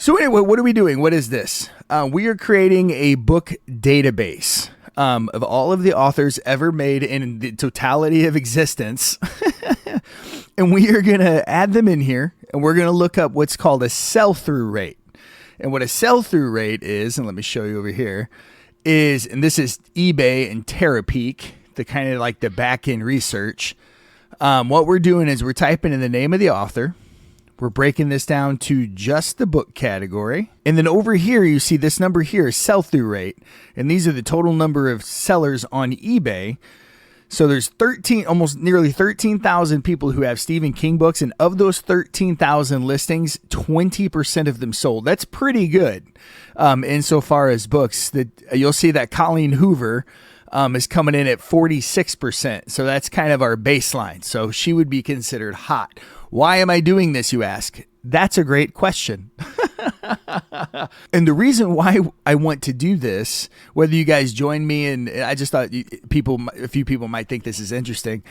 So anyway, what are we doing? What is this? We are creating a book database of all of the authors ever made in the totality of existence. And we are going to add them in here, and we're going to look up what's called a sell-through rate. And what a sell-through rate is, and let me show you over here, is, and this is eBay and Terapeak, the kind of like the back-end research. What we're doing is we're typing in the name of the author. We're breaking this down to just the book category. And then over here, you see this number here is sell-through rate. And these are the total number of sellers on eBay. So there's almost nearly 13,000 people who have Stephen King books. And of those 13,000 listings, 20% of them sold. That's pretty good. Insofar as books, that you'll see that Colleen Hoover is coming in at 46%. So that's kind of our baseline. So she would be considered hot. Why am I doing this, you ask? That's a great question. And the reason why I want to do this, whether you guys join me, and I just thought a few people might think this is interesting,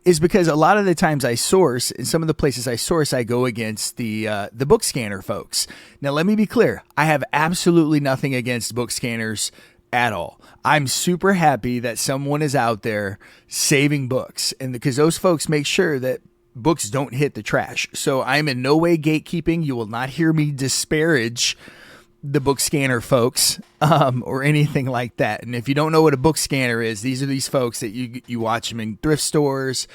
is because a lot of the times I source, in some of the places I source, I go against the book scanner folks. Now, let me be clear. I have absolutely nothing against book scanners at all. I'm super happy that someone is out there saving books, and because those folks make sure that books don't hit the trash. So I'm in no way gatekeeping. You will not hear me disparage the book scanner folks or anything like that. And if you don't know what a book scanner is, these are these folks that you watch them in thrift stores,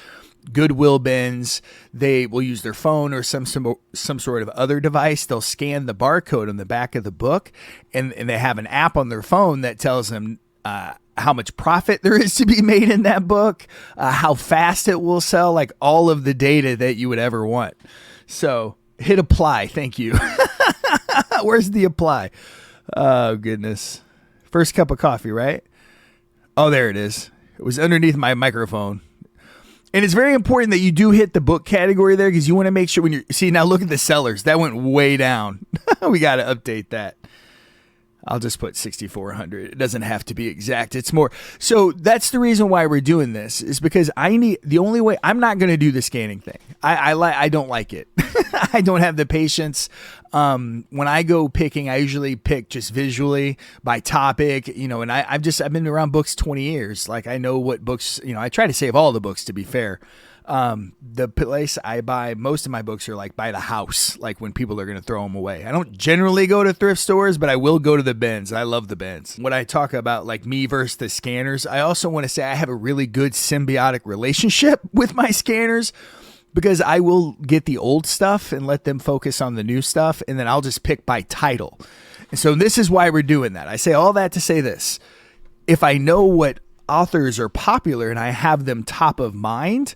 Goodwill bins. They will use their phone or some sort of other device. They'll scan the barcode on the back of the book, and they have an app on their phone that tells them how much profit there is to be made in that book, how fast it will sell, like all of the data that you would ever want. So hit apply. Thank you. Where's the apply? Oh, goodness. First cup of coffee, right? Oh, there it is. It was underneath my microphone. And it's very important that you do hit the book category there, because you want to make sure when you're... See, now look at the sellers. That went way down. We got to update that. I'll just put 6,400. It doesn't have to be exact. It's more. So that's the reason why we're doing this, is because the only way, I'm not going to do the scanning thing. I don't like it. I don't have the patience. When I go picking, I usually pick just visually by topic, and I've been around books 20 years. Like, I know what books, I try to save all the books, to be fair. The place I buy most of my books are like by the house, like when people are going to throw them away. I don't generally go to thrift stores, but I will go to the bins. I love the bins. When I talk about like me versus the scanners, I also want to say I have a really good symbiotic relationship with my scanners, because I will get the old stuff and let them focus on the new stuff. And then I'll just pick by title. And so this is why we're doing that. I say all that to say this: if I know what authors are popular and I have them top of mind,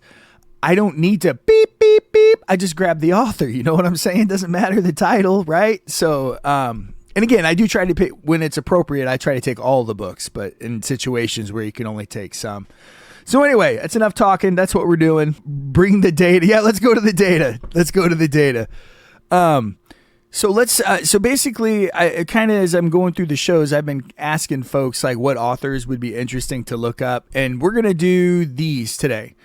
I don't need to beep, beep, beep. I just grab the author. You know what I'm saying? It doesn't matter the title, right? So, and again, I do try to pick, when it's appropriate, I try to take all the books, but in situations where you can only take some. So anyway, that's enough talking. That's what we're doing. Bring the data. Yeah, let's go to the data. So basically, I kind of, as I'm going through the shows, I've been asking folks like what authors would be interesting to look up. And we're going to do these today.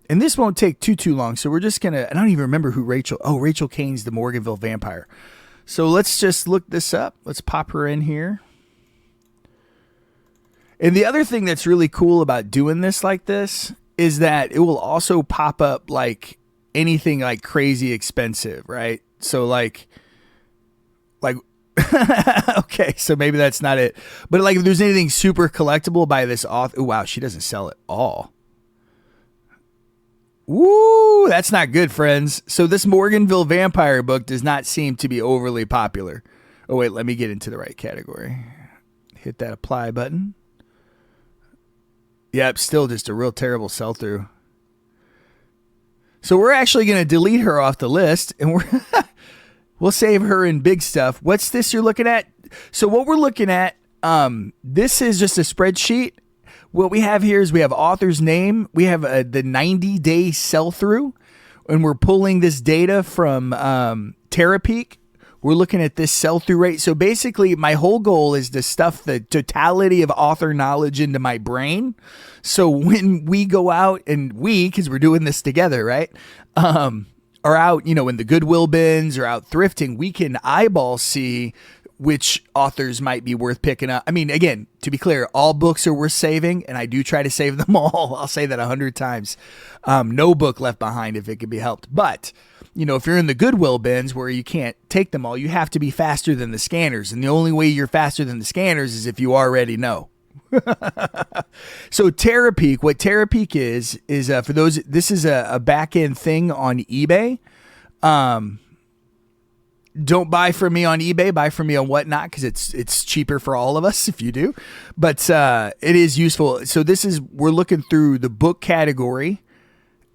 And this won't take too long. So we're just going to, I don't even remember who Rachel Kane's The Morganville Vampire. So let's just look this up. Let's pop her in here. And the other thing that's really cool about doing this like this is that it will also pop up like anything like crazy expensive, right? So like, okay, so maybe that's not it. But like if there's anything super collectible by this author, oh, wow, she doesn't sell it all. Woo, that's not good, friends. So this Morganville Vampire book does not seem to be overly popular. Oh, wait, let me get into the right category. Hit that apply button. Yep, still just a real terrible sell-through. So we're actually going to delete her off the list, and we'll save her in big stuff. What's this you're looking at? So what we're looking at, this is just a spreadsheet. What we have here is we have author's name. We have the 90-day sell-through, and we're pulling this data from Terapeak. We're looking at this sell-through rate. So basically, my whole goal is to stuff the totality of author knowledge into my brain. So when we go out, and because we're doing this together, right? are out, in the Goodwill bins or out thrifting, we can eyeball see which authors might be worth picking up. I mean, again, to be clear, all books are worth saving, and I do try to save them all. I'll say that 100 times. No book left behind if it can be helped. But, if you're in the Goodwill bins where you can't take them all, you have to be faster than the scanners. And the only way you're faster than the scanners is if you already know. So Terapeak, what Terapeak is for those, this is a back end thing on eBay. Don't buy from me on eBay, buy from me on Whatnot, because it's cheaper for all of us if you do. But it is useful. So we're looking through the book category,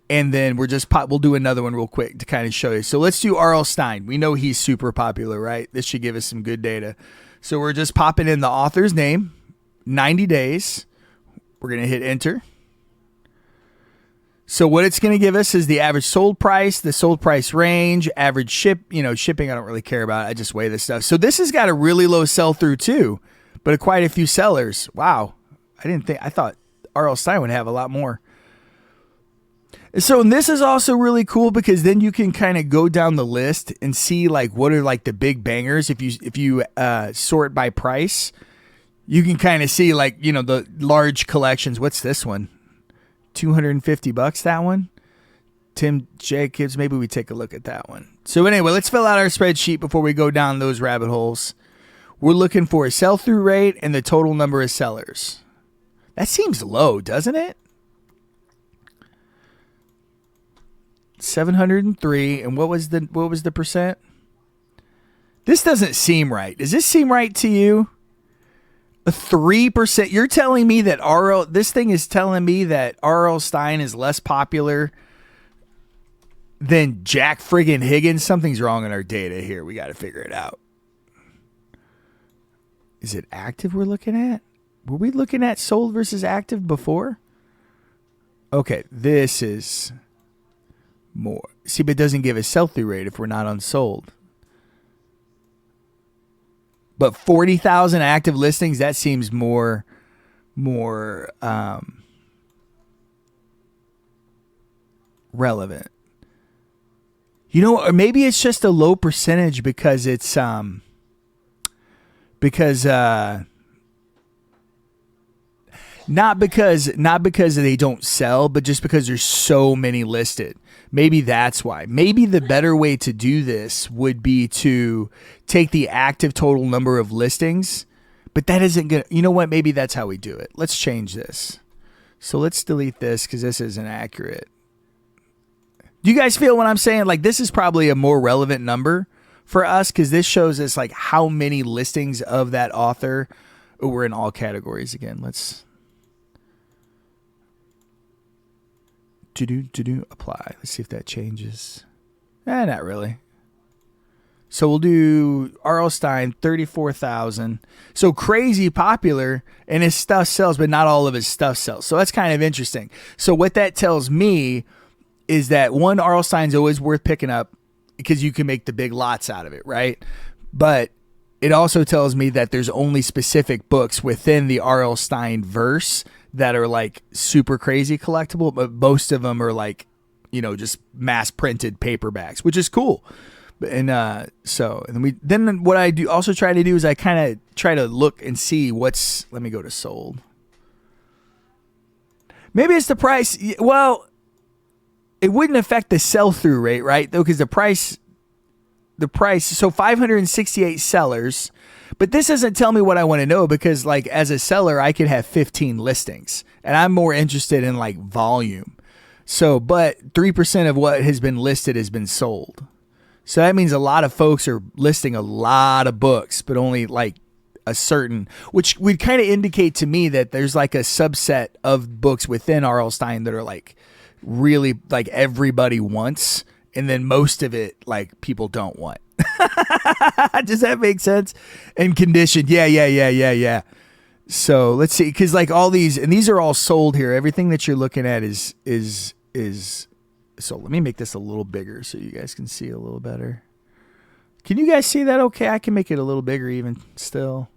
and then we'll do another one real quick to kind of show you. So let's do R.L. Stine. We know he's super popular, right? This should give us some good data. So we're just popping in the author's name, 90 days. We're going to hit enter. So what it's going to give us is the average sold price, the sold price range, average shipping I don't really care about. I just weigh this stuff. So this has got a really low sell through too, but quite a few sellers. Wow. I thought R.L. Stine would have a lot more. So and this is also really cool because then you can kind of go down the list and see like what are like the big bangers. If you sort by price, you can kind of see like, the large collections. What's this one? $250, that one? Tim Jacobs. Maybe we take a look at that one. So anyway, let's fill out our spreadsheet before we go down those rabbit holes. We're looking for a sell-through rate and the total number of sellers. That seems low, doesn't it? 703. And what was the percent? This doesn't seem right. Does this seem right to you? 3%. You're telling me that this thing is telling me that R.L. Stine is less popular than Jack friggin' Higgins. Something's wrong in our data here. We got to figure it out. Is it active we're looking at? Were we looking at sold versus active before? Okay, this is more. See, but it doesn't give a sell-through rate if we're not unsold. But 40,000 active listings, that seems more relevant. Or maybe it's just a low percentage because it's not because they don't sell, but just because there's so many listed. Maybe that's why. Maybe the better way to do this would be to take the active total number of listings, but that isn't good. You know what? Maybe that's how we do it. Let's change this. So let's delete this because this isn't accurate. Do you guys feel what I'm saying? Like this is probably a more relevant number for us because this shows us like how many listings of that author. Oh, we're in all categories again. Let's apply. Let's see if that changes. Not really. So we'll do R.L. Stine, 34,000. So crazy popular, and his stuff sells, but not all of his stuff sells. So that's kind of interesting. So what that tells me is that one, R.L. Stine's always worth picking up because you can make the big lots out of it, right? But it also tells me that there's only specific books within the R.L. Stine verse that are like super crazy collectible, but most of them are like, just mass printed paperbacks, which is cool. And then what I do also try to do is I kind of try to look and see let me go to sold. Maybe it's the price. Well, it wouldn't affect the sell-through rate, right? Though, because the price, so 568 sellers, but this doesn't tell me what I want to know because like as a seller, I could have 15 listings and I'm more interested in like volume. So, but 3% of what has been listed has been sold. So that means a lot of folks are listing a lot of books, but only like a certain, which would kind of indicate to me that there's like a subset of books within R.L. Stine that are like really like everybody wants. And then most of it, like people don't want. Does that make sense? And conditioned. Yeah. So let's see. Cause like all these, and these are all sold here. Everything that you're looking at is, so let me make this a little bigger so you guys can see a little better. Can you guys see that? Okay. I can make it a little bigger even still.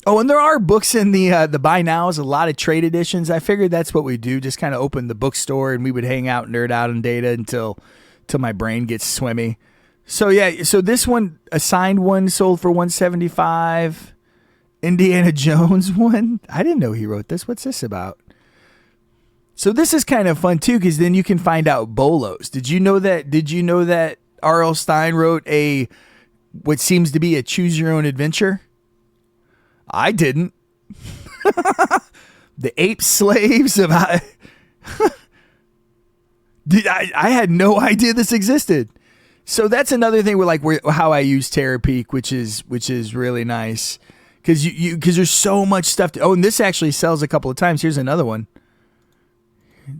Oh, and there are books in the buy nows, a lot of trade editions. I figured that's what we do. Just kind of open the bookstore and we would hang out, nerd out on data until my brain gets swimmy. So yeah, so this one, a signed one, sold for $175. Indiana Jones one, I didn't know he wrote this. What's this about? So this is kind of fun too, because then you can find out BOLOs. Did you know that? Did you know that R.L. Stine wrote what seems to be a choose your own adventure? I didn't. The ape slaves of I had no idea this existed. So that's another thing where how I use Terapeak, which is really nice because because there's so much stuff. And this actually sells a couple of times. Here's another one.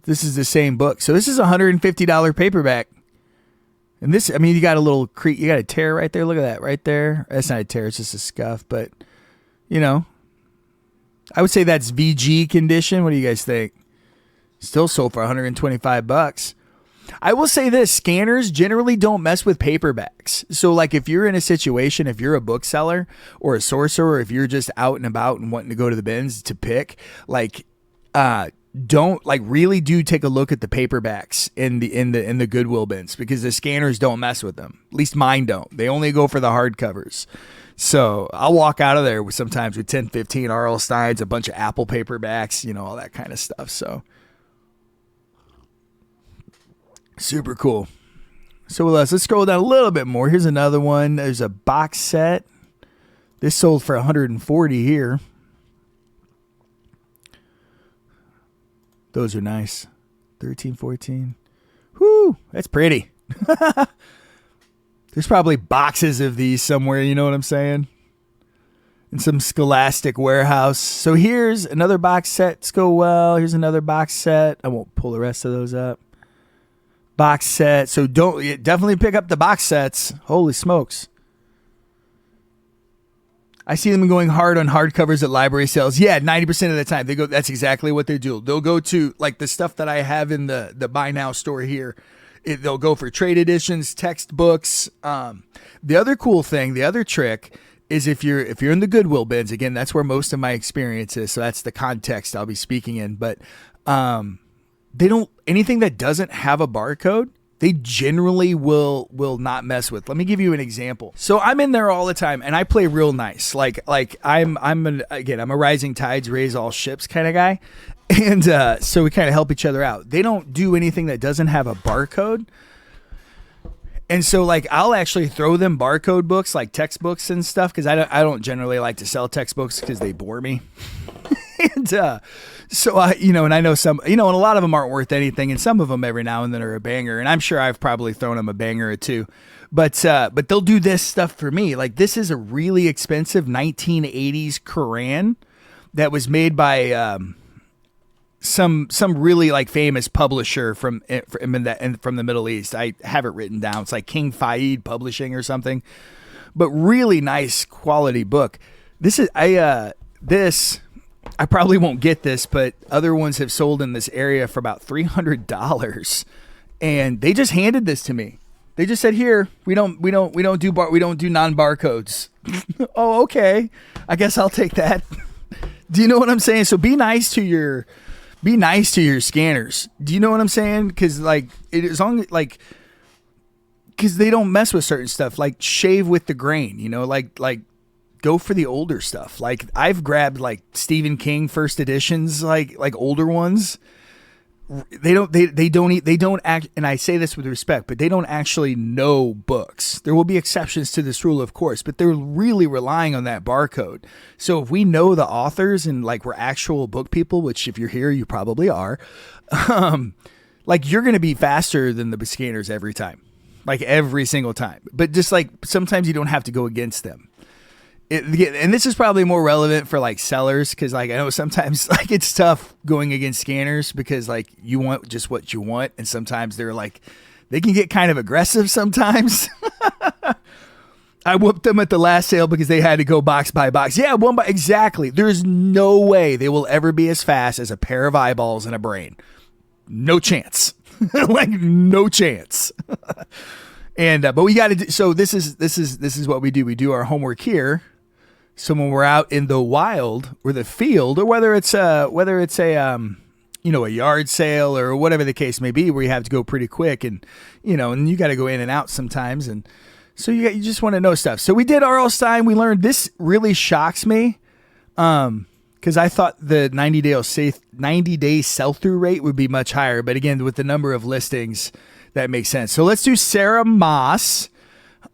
This is the same book. So this is a $150 paperback. And this, I mean, you got a tear right there. Look at that right there. That's not a tear. It's just a scuff. But, I would say that's VG condition. What do you guys think? Still sold for $125. I will say this, scanners generally don't mess with paperbacks. So like if you're in a situation, if you're a bookseller or a sorcerer, or if you're just out and about and wanting to go to the bins to pick, really do take a look at the paperbacks in the Goodwill bins, because the scanners don't mess with them. At least mine don't. They only go for the hardcovers. So I'll walk out of there sometimes with 10, 15 R.L. Steins, a bunch of Apple paperbacks, all that kind of stuff. So super cool. So let's scroll down a little bit more. Here's another one. There's a box set. This sold for $140 here. Those are nice. 13, 14. Whoo, that's pretty. There's probably boxes of these somewhere, you know what I'm saying? In some Scholastic warehouse. So here's another box set. Let's go well. Here's another box set. I won't pull the rest of those up. Box set. So definitely pick up the box sets. Holy smokes. I see them going hard on hardcovers at library sales. Yeah, 90% of the time they go. That's exactly what they do. They'll go to like the stuff that I have in the buy now store here. They'll go for trade editions, textbooks. The other cool thing, the other trick is if you're in the Goodwill bins. Again, that's where most of my experience is. So that's the context I'll be speaking in. But they don't, anything that doesn't have a barcode, they generally will not mess with. Let me give you an example. So I'm in there all the time and I play real nice. Like I'm a rising tides raise all ships kind of guy. And so we kind of help each other out. They don't do anything that doesn't have a barcode. And so like I'll actually throw them barcode books, like textbooks and stuff, because I don't generally like to sell textbooks because they bore me. And so and I know some, and a lot of them aren't worth anything, and some of them every now and then are a banger, and I'm sure I've probably thrown them a banger or two, but they'll do this stuff for me. Like this is a really expensive 1980s Quran that was made by some really like famous publisher from the Middle East. I have it written down. It's like King Fahd Publishing or something, but really nice quality book. I probably won't get this, but other ones have sold in this area for about $300, and they just handed this to me. They just said, "Here, we don't do non-barcodes." Oh, okay. I guess I'll take that. Do you know what I'm saying? So be nice to your scanners. Do you know what I'm saying? Because because they don't mess with certain stuff. Like shave with the grain. Like go for the older stuff. Like I've grabbed like Stephen King first editions, like older ones. They don't act, and I say this with respect, but they don't actually know books. There will be exceptions to this rule, of course, but they're really relying on that barcode. So if we know the authors and like we're actual book people, which if you're here, you probably are, like you're going to be faster than the scanners every time, like every single time. But just like sometimes you don't have to go against them. And this is probably more relevant for like sellers, because like I know sometimes like it's tough going against scanners because like you want just what you want, and sometimes they can get kind of aggressive sometimes. I whooped them at the last sale because they had to go box by box. Yeah, exactly. There's no way they will ever be as fast as a pair of eyeballs and a brain. No chance. Like no chance. And but we got to do, so this is what we do. We do our homework here. So when we're out in the wild or the field, or whether it's a a yard sale or whatever the case may be, where you have to go pretty quick and you got to go in and out sometimes, and so you just want to know stuff. So we did R.L. Stine. We learned this really shocks me, because I thought the 90-day sell-through rate would be much higher, but again, with the number of listings, that makes sense. So let's do Sarah Moss.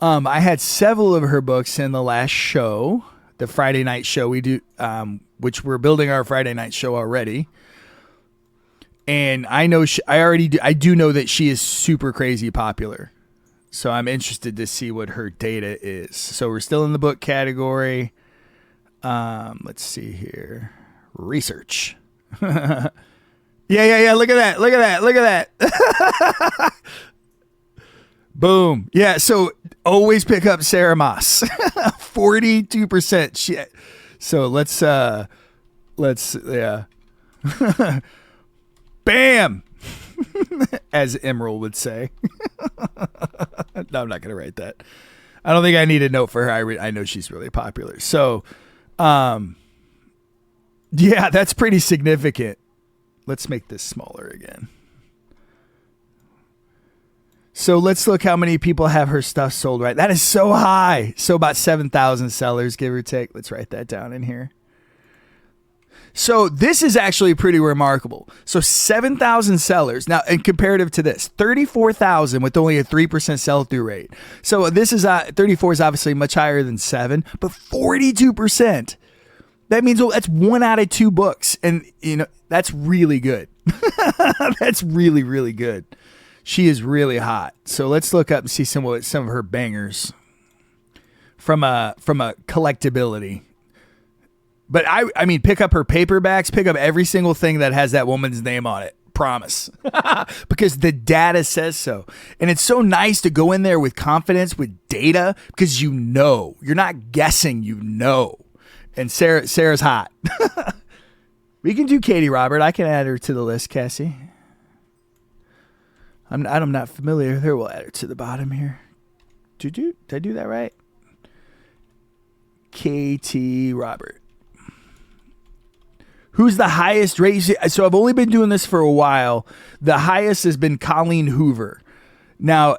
I had several of her books in the last show. The Friday night show we do, which we're building our Friday night show already. And I know I do know that she is super crazy popular. So I'm interested to see what her data is. So we're still in the book category. Let's see here. Research. Yeah. Look at that. Boom. Yeah. So always pick up Sarah Moss. 42%. So let's bam. As Emerald would say. No, I'm not going to write that. I don't think I need a note for her. I know she's really popular. So, yeah, that's pretty significant. Let's make this smaller again. So let's look how many people have her stuff sold, right? That is so high. So about 7,000 sellers, give or take. Let's write that down in here. So this is actually pretty remarkable. So 7,000 sellers. Now, and comparative to this, 34,000 with only a 3% sell-through rate. So this is 34 is obviously much higher than 7, but 42%. That means that's 1 out of 2 books. And, that's really good. That's really, really good. She is really hot. So let's look up and see some of her bangers from a collectability. But I mean, pick up her paperbacks, pick up every single thing that has that woman's name on it. Promise. Because the data says so. And it's so nice to go in there with confidence, with data, because you're not guessing, And Sarah's hot. We can do Katie Robert. I can add her to the list, Cassie. I'm not familiar with her. We'll add her to the bottom here. Did I do that right? Katie Robert. Who's the highest rate? So I've only been doing this for a while. The highest has been Colleen Hoover. Now,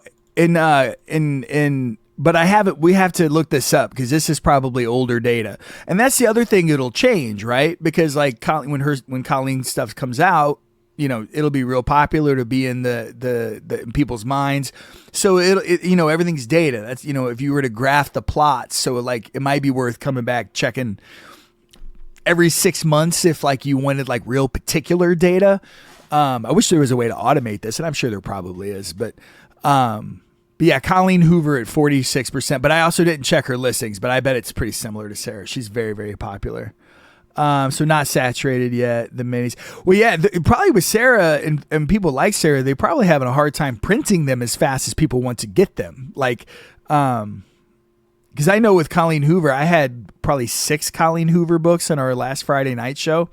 but we have to look this up because this is probably older data. And that's the other thing it'll change, right? Because like when Colleen stuff comes out, it'll be real popular to be in the in people's minds. So everything's data. That's, if you were to graph the plots, so like it might be worth coming back, checking every 6 months if like you wanted like real particular data. I wish there was a way to automate this, and I'm sure there probably is, but yeah, Colleen Hoover at 46%, but I also didn't check her listings, but I bet it's pretty similar to Sarah. She's very, very popular. So not saturated yet, the minis. Well, yeah, probably with Sarah and people like Sarah, they're probably having a hard time printing them as fast as people want to get them. Like, because I know with Colleen Hoover, I had probably 6 Colleen Hoover books on our last Friday night show.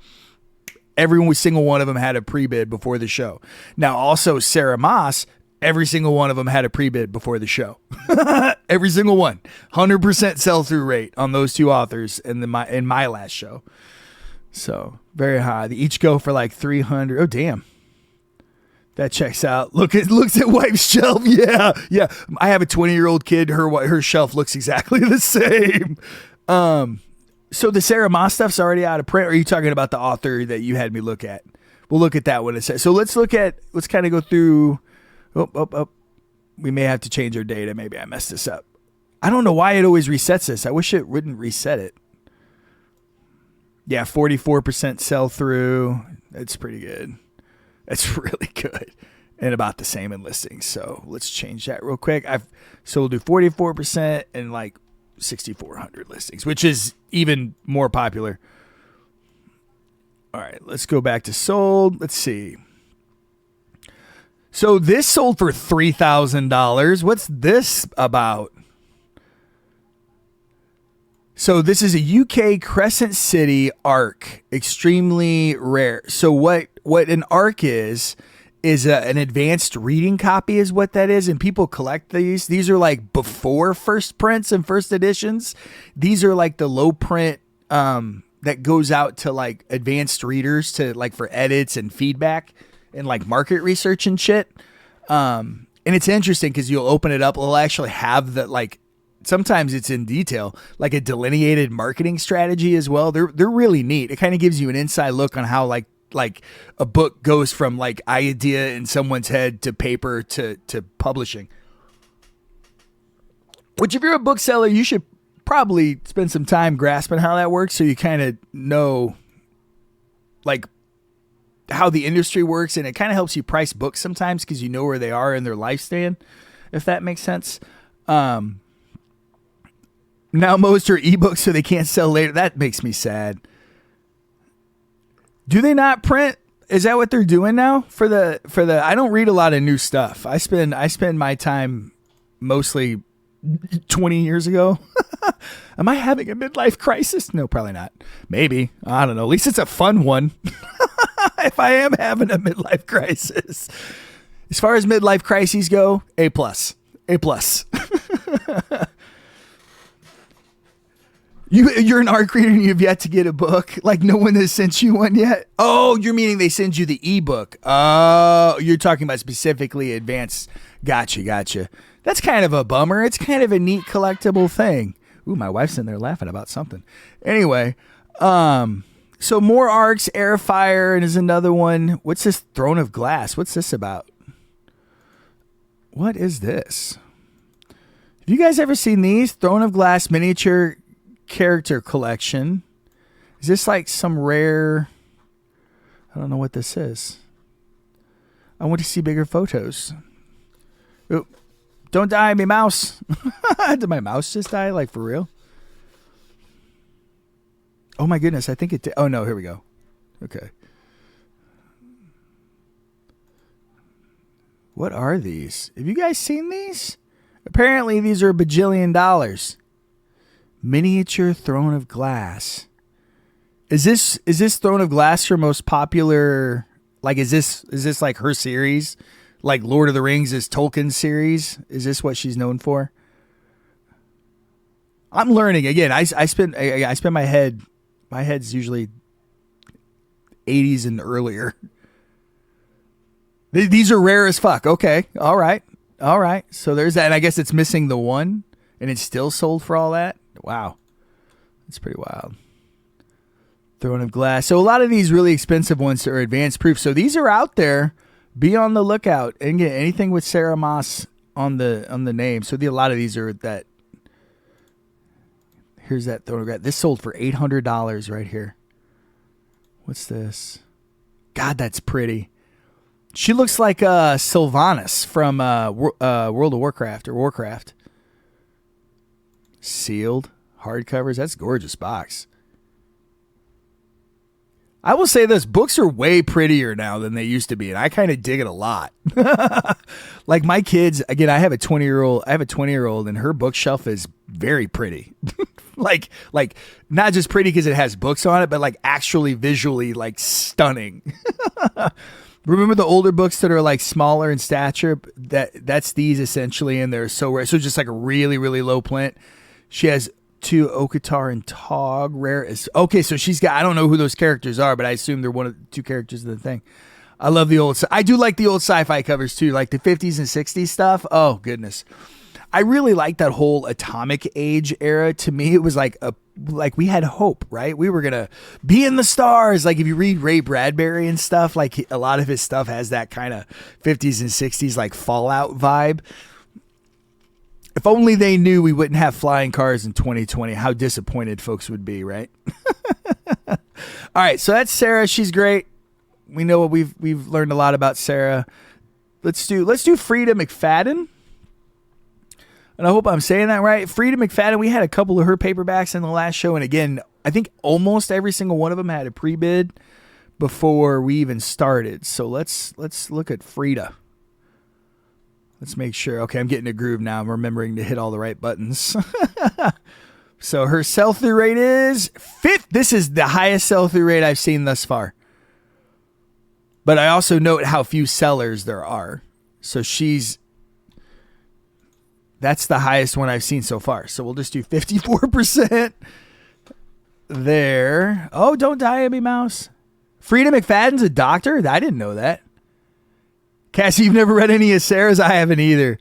Every single one of them had a pre-bid before the show. Now, also Sarah Moss, every single one of them had a pre-bid before the show. Every single one. 100% sell-through rate on those 2 authors in my last show. So, very high. They each go for like 300. Oh, damn. That checks out. Looks at wife's shelf. Yeah. I have a 20-year-old kid. Her shelf looks exactly the same. So the Sarah Moss stuff's already out of print. Or are you talking about the author that you had me look at? We'll look at that one. So let's kind of go through. Oh. We may have to change our data. Maybe I messed this up. I don't know why it always resets this. I wish it wouldn't reset it. Yeah, 44% sell through. That's pretty good. That's really good. And about the same in listings. So let's change that real quick. So we'll do 44% and like 6,400 listings, which is even more popular. All right, let's go back to sold. Let's see. So this sold for $3,000. What's this about? So this is a UK Crescent City ARC, extremely rare. So what an ARC is is an advanced reading copy is what that is. And people collect these. These are like before first prints and first editions. These are like the low print that goes out to like advanced readers to like for edits and feedback and like market research and shit. And it's interesting because you'll open it up. It'll actually have the like, sometimes it's in detail, like a delineated marketing strategy as well. They're really neat. It kind of gives you an inside look on how like a book goes from like idea in someone's head to paper to publishing. Which if you're a bookseller, you should probably spend some time grasping how that works so you kind of know like how the industry works, and it kind of helps you price books sometimes because you know where they are in their lifespan, if that makes sense. Now most are ebooks so they can't sell later. That makes me sad. Do they not print? Is that what they're doing now for the I don't read a lot of new stuff. I spend my time mostly 20 years ago. Am I having a midlife crisis? No, probably not. Maybe. I don't know. At least it's a fun one. If I am having a midlife crisis. As far as midlife crises go, A+. A+. You're an ARC reader and you've yet to get a book? Like no one has sent you one yet? Oh, you're meaning they send you the ebook. Oh, you're talking about specifically advanced. Gotcha. That's kind of a bummer. It's kind of a neat collectible thing. Ooh, my wife's in there laughing about something. Anyway, so more ARCs, Airfire, and is another one. What's this Throne of Glass? What's this about? What is this? Have you guys ever seen these? Throne of Glass miniature character collection. Is this like some rare? I don't know what this is. I want to see bigger photos. Ooh, don't die, me mouse. Did my mouse just die? Like for real? Oh my goodness, I think it did. Oh no, here we go. Okay. What are these? Have you guys seen these? Apparently these are $1 bajillion. Miniature Throne of Glass. Is this Throne of Glass her most popular? Like, is this like her series? Like Lord of the Rings is Tolkien's series? Is this what she's known for? I'm learning again. I spend my head's usually 80s and earlier. These are rare as fuck. Okay. All right. So there's that. And I guess it's missing the one and it's still sold for all that. Wow. That's pretty wild. Throne of Glass. So a lot of these really expensive ones are advanced proof. So these are out there. Be on the lookout and get anything with Sarah Moss on the name. So a lot of these are that. Here's that Throne of Glass. This sold for $800 right here. What's this? God, that's pretty. She looks like Sylvanas from World of Warcraft or Warcraft. Sealed hardcovers. That's a gorgeous box. I will say this, books are way prettier now than they used to be, and I kind of dig it a lot. Like my kids, again, I have a 20-year-old and her bookshelf is very pretty. like not just pretty because it has books on it, but like actually visually like stunning. Remember the older books that are like smaller in stature? That's these essentially, and they're so rare. So just like a really, really low print. She has 2 Okatar and Tog rare. Okay, so she's got, I don't know who those characters are, but I assume they're one of the 2 characters in the thing. I love I do like the old sci-fi covers too, like the 50s and 60s stuff. Oh goodness. I really like that whole atomic age era. To me, it was like we had hope, right? We were going to be in the stars. Like if you read Ray Bradbury and stuff, like a lot of his stuff has that kind of 50s and 60s, like Fallout vibe. If only they knew we wouldn't have flying cars in 2020, how disappointed folks would be, right? All right, so that's Sarah. She's great. We know what we've learned a lot about Sarah. Let's do Frida McFadden. And I hope I'm saying that right. Frida McFadden, we had a couple of her paperbacks in the last show. And again, I think almost every single one of them had a pre-bid before we even started. So let's look at Frida. Let's make sure. Okay, I'm getting a groove now. I'm remembering to hit all the right buttons. So her sell-through rate is 5th. This is the highest sell-through rate I've seen thus far. But I also note how few sellers there are. So that's the highest one I've seen so far. So we'll just do 54% there. Oh, don't die, Abby Mouse. Frida McFadden's a doctor? I didn't know that. Cassie, you've never read any of Sarah's? I haven't either.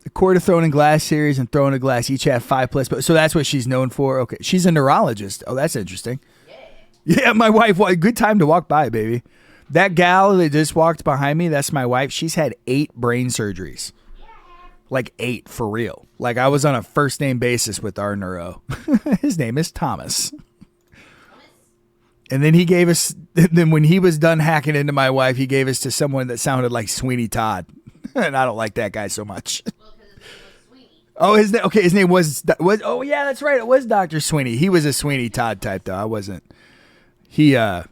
The Court of Throne and Glass series and Throne and Glass each have 5+. But so that's what she's known for. Okay. She's a neurologist. Oh, that's interesting. Yeah, my wife. Good time to walk by, baby. That gal that just walked behind me, that's my wife. She's had 8 brain surgeries. Like 8 for real. Like I was on a first name basis with our neuro. His name is Thomas. And then then when he was done hacking into my wife, he gave us to someone that sounded like Sweeney Todd. And I don't like that guy so much. Well, his name was Sweeney. Oh, his name was, oh yeah, that's right. It was Dr. Sweeney. He was a Sweeney Todd type though. I wasn't. He got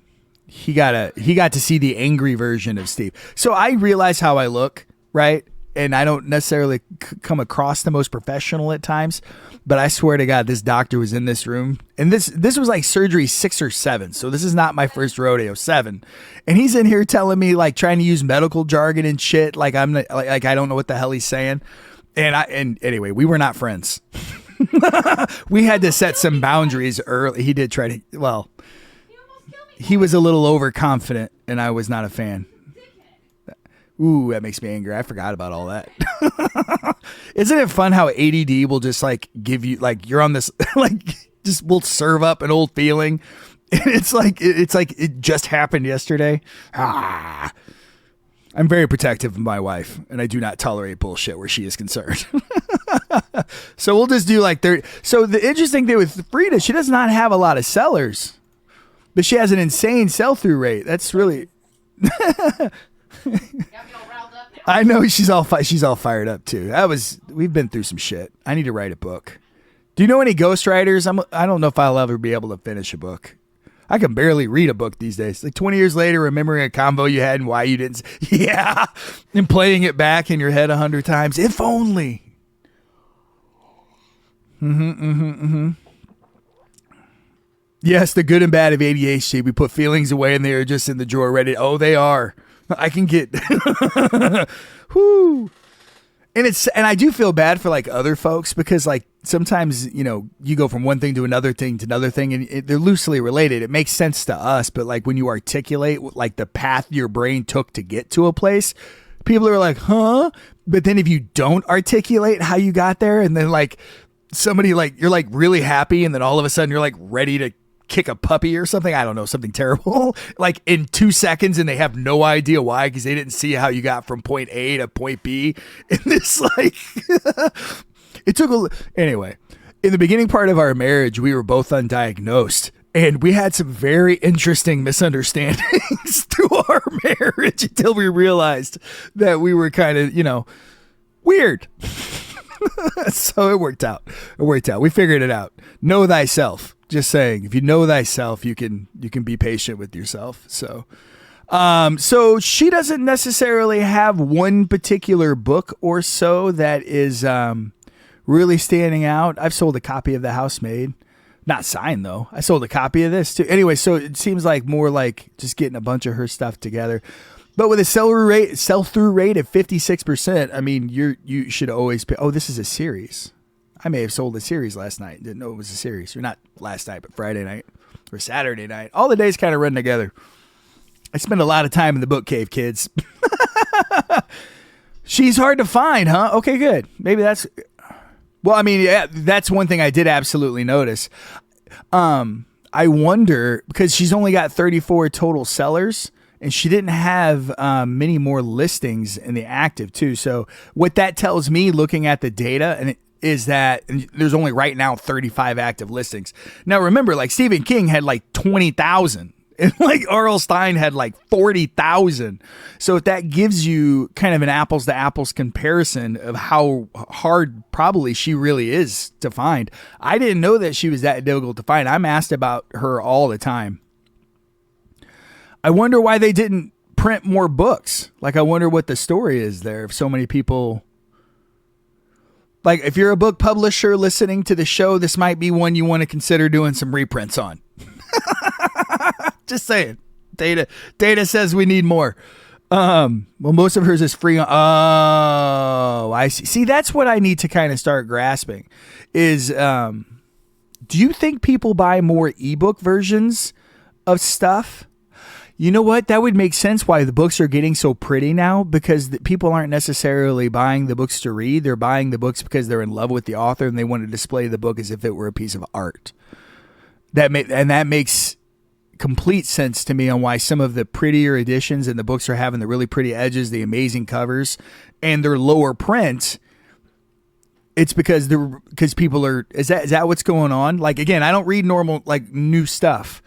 to see the angry version of Steve. So I realize how I look, right? And I don't necessarily come across the most professional at times, but I swear to God, this doctor was in this room, and this was like surgery 6 or 7. So this is not my first rodeo, 7. And he's in here telling me like trying to use medical jargon and shit. Like like I don't know what the hell he's saying. And anyway, we were not friends. We had to set some boundaries early. He did try to, well, he was a little overconfident and I was not a fan. Ooh, that makes me angry. I forgot about all that. Isn't it fun how ADD will just like give you like you're on this like just will serve up an old feeling. And it's like it just happened yesterday. I'm very protective of my wife and I do not tolerate bullshit where she is concerned. So we'll just do like 30. So the interesting thing with Frida, she does not have a lot of sellers, but she has an insane sell-through rate. That's really I know she's all fired up too. We've been through some shit. I need to write a book. Do you know any ghostwriters? I don't know if I'll ever be able to finish a book. I can barely read a book these days. Like 20 years later, remembering a convo you had and why you didn't. Yeah, and playing it back in your head 100 times. If only. Yes, the good and bad of ADHD. We put feelings away and they are just in the drawer ready. Oh, they are. I can get whoo. And I do feel bad for like other folks because like sometimes, you know, you go from one thing to another thing and they're loosely related. It makes sense to us, but like when you articulate like the path your brain took to get to a place, people are like, huh? But then if you don't articulate how you got there and then like somebody like you're like really happy and then all of a sudden you're like ready to kick a puppy or something. I don't know, something terrible like in 2 seconds and they have no idea why because they didn't see how you got from point A to point B. And this like it took anyway, in the beginning part of our marriage, we were both undiagnosed and we had some very interesting misunderstandings through our marriage until we realized that we were kind of, you know, weird. So it worked out. We figured it out. Know thyself. Just saying, if you know thyself, you can be patient with yourself. So she doesn't necessarily have one particular book or so that is really standing out. I've sold a copy of The Housemaid, not signed though. I sold a copy of this too. Anyway, so it seems like more like just getting a bunch of her stuff together. But with a sell-through rate of 56%, I mean, you should always pay. Oh, this is a series. I may have sold a series last night. Didn't know it was a series. Or not last night, but Friday night or Saturday night. All the days kind of run together. I spend a lot of time in the book cave, kids. She's hard to find, huh? Okay, good. Maybe that's... Well, I mean, yeah, that's one thing I did absolutely notice. I wonder, because she's only got 34 total sellers, and she didn't have many more listings in the active, too. So what that tells me, looking at the data, and is that there's only right now 35 active listings. Now, remember, like Stephen King had like 20,000. And like R.L. Stine had like 40,000. So if that gives you kind of an apples to apples comparison of how hard probably she really is to find. I didn't know that she was that difficult to find. I'm asked about her all the time. I wonder why they didn't print more books. Like, I wonder what the story is there if so many people... Like, if you're a book publisher listening to the show, this might be one you want to consider doing some reprints on. Just saying. Data says we need more. Well, most of hers is free. Oh, I see. See, that's what I need to kind of start grasping is, do you think people buy more ebook versions of stuff? You know what? That would make sense why the books are getting so pretty now, because people aren't necessarily buying the books to read. They're buying the books because they're in love with the author and they want to display the book as if it were a piece of art. That makes complete sense to me on why some of the prettier editions and the books are having the really pretty edges, the amazing covers, and they're lower print. It's because people are, is that what's going on? Like, again, I don't read normal, like, new stuff,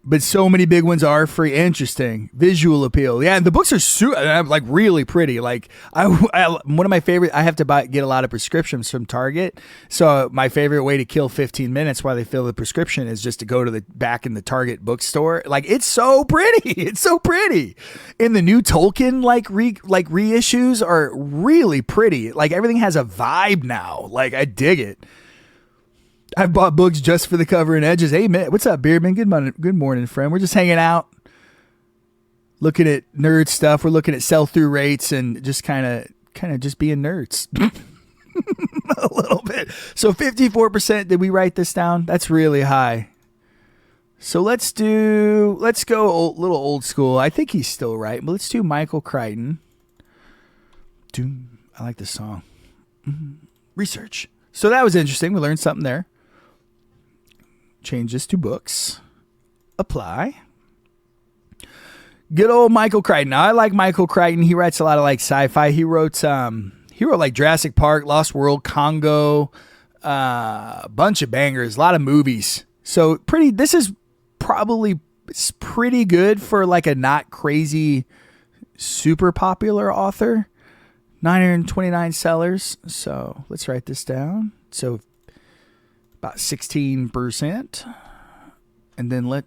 but so many big ones are free. Interesting. Visual appeal. Yeah, and the books are like really pretty. Like one of my favorite, I have to get a lot of prescriptions from Target. So my favorite way to kill 15 minutes while they fill the prescription is just to go to the back in the Target bookstore. Like, it's so pretty. It's so pretty. And the new Tolkien reissues are really pretty. Like, everything has a vibe now. Like, I dig it. I've bought books just for the cover and edges. Hey, man, what's up, Beardman? Good morning, friend. We're just hanging out, looking at nerd stuff. We're looking at sell-through rates and just kind of just being nerds. A little bit. So 54%, did we write this down? That's really high. So let's go a little old school. I think he's still right, but let's do Michael Crichton. I like this song. Research. So that was interesting. We learned something there. Change this to books. Apply. Good old Michael Crichton. Now, I like Michael Crichton. He writes a lot of like sci-fi. He wrote like Jurassic Park, Lost World, Congo, a bunch of bangers, a lot of movies. So this is probably pretty good for like a not crazy, super popular author. 929 sellers. So let's write this down. So about 16%. And then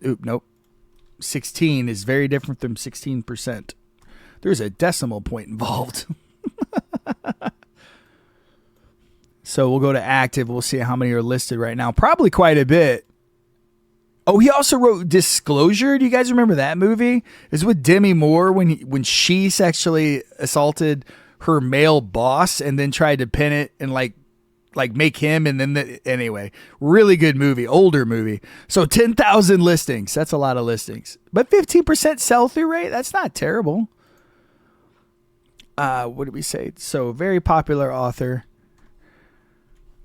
16 is very different from 16%. There's a decimal point involved. So we'll go to active. We'll see how many are listed right now. Probably quite a bit. Oh, he also wrote Disclosure. Do you guys remember that movie? It's with Demi Moore when she sexually assaulted her male boss and then tried to pin it and like make him, and then anyway, really good movie, older movie. So 10,000 listings. That's a lot of listings, but 15% sell-through rate. That's not terrible. What did we say? So very popular author.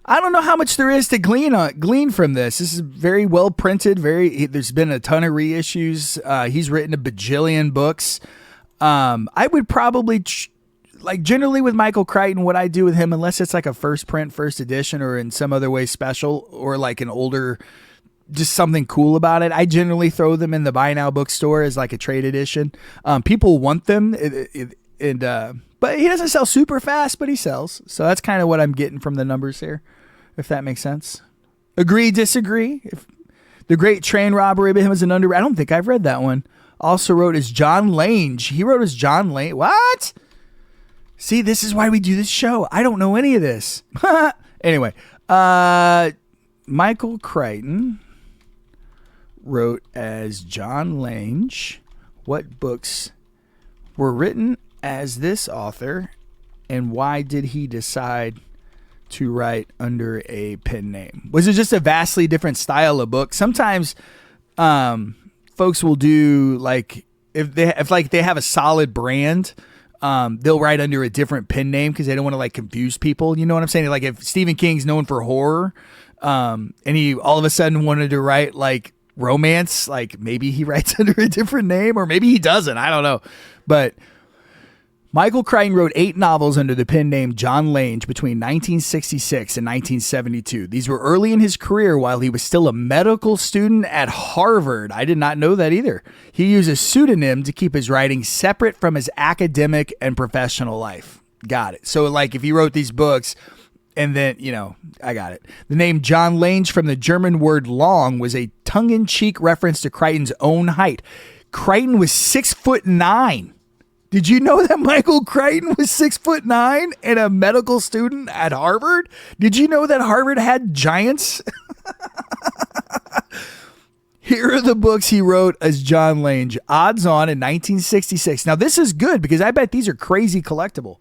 I don't know how much there is to glean from this. This is very well printed. There's been a ton of reissues. He's written a bajillion books. I would probably like generally with Michael Crichton, what I do with him, unless it's like a first print, first edition, or in some other way special, or like an older, just something cool about it, I generally throw them in the buy now bookstore as like a trade edition. People want them, but he doesn't sell super fast, but he sells. So that's kind of what I'm getting from the numbers here, if that makes sense. Agree, disagree. If The Great Train Robbery by him is an I don't think I've read that one. Also wrote as John Lange. He wrote as John Lange. What? See, this is why we do this show. I don't know any of this. Anyway, Michael Crichton wrote as John Lange. What books were written as this author, and why did he decide to write under a pen name? Was it just a vastly different style of book? Sometimes folks will do like if they have a solid brand, they'll write under a different pen name because they don't want to like confuse people. You know what I'm saying? Like if Stephen King's known for horror, and he all of a sudden wanted to write like romance, like maybe he writes under a different name, or maybe he doesn't. I don't know. But Michael Crichton wrote 8 novels under the pen name John Lange between 1966 and 1972. These were early in his career while he was still a medical student at Harvard. I did not know that either. He used a pseudonym to keep his writing separate from his academic and professional life. Got it. So like if he wrote these books and then, I got it. The name John Lange from the German word long was a tongue-in-cheek reference to Crichton's own height. Crichton was 6'9". Did you know that Michael Crichton was 6'9" and a medical student at Harvard? Did you know that Harvard had giants? Here are the books he wrote as John Lange. Odds On in 1966. Now, this is good because I bet these are crazy collectible.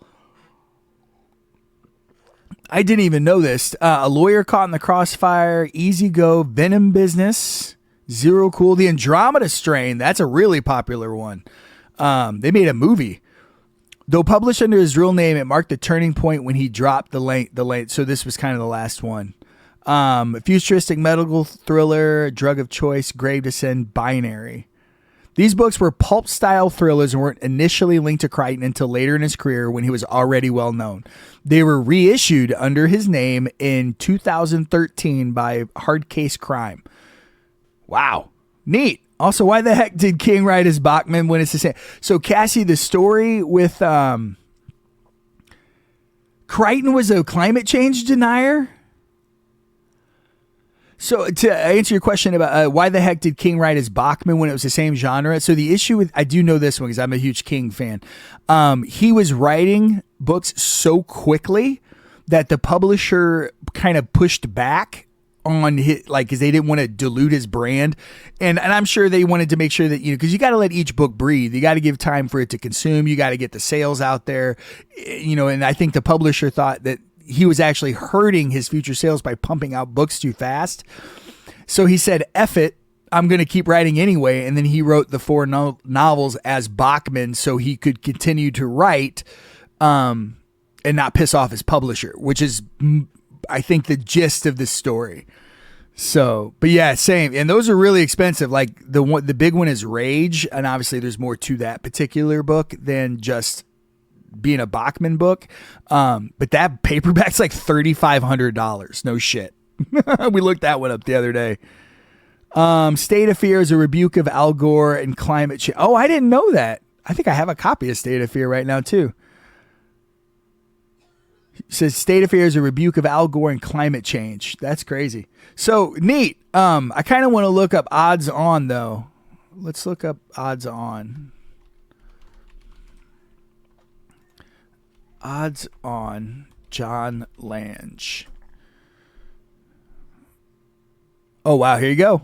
I didn't even know this. A Lawyer Caught in the Crossfire, Easy Go, Venom Business, Zero Cool, The Andromeda Strain. That's a really popular one. They made a movie. Though published under his real name, it marked the turning point when he dropped the length. So this was kind of the last one. Futuristic medical thriller, Drug of Choice, Grave Descent, Binary. These books were pulp-style thrillers and weren't initially linked to Crichton until later in his career when he was already well known. They were reissued under his name in 2013 by Hard Case Crime. Wow. Neat. Also, why the heck did King write as Bachman when it's the same? So, Cassie, the story with Crichton was a climate change denier? So to answer your question about why the heck did King write as Bachman when it was the same genre? So the issue with, I do know this one because I'm a huge King fan. He was writing books so quickly that the publisher kind of pushed back on his, like, because they didn't want to dilute his brand. And I'm sure they wanted to make sure that, because you got to let each book breathe. You got to give time for it to consume. You got to get the sales out there, and I think the publisher thought that he was actually hurting his future sales by pumping out books too fast. So he said, F it, I'm going to keep writing anyway. And then he wrote the 4 novels as Bachman so he could continue to write and not piss off his publisher, which is, I think, the gist of the story. So, but yeah, same. And those are really expensive. Like the big one is Rage. And obviously there's more to that particular book than just being a Bachman book. But that paperback's like $3,500. No shit. We looked that one up the other day. State of Fear is a rebuke of Al Gore and climate change. Oh, I didn't know that. I think I have a copy of State of Fear right now too. It says State of Fear is a rebuke of Al Gore and climate change. That's crazy. So neat. I kind of want to look up Odds On though. Let's look up Odds On. Odds On John Lange. Oh, wow. Here you go.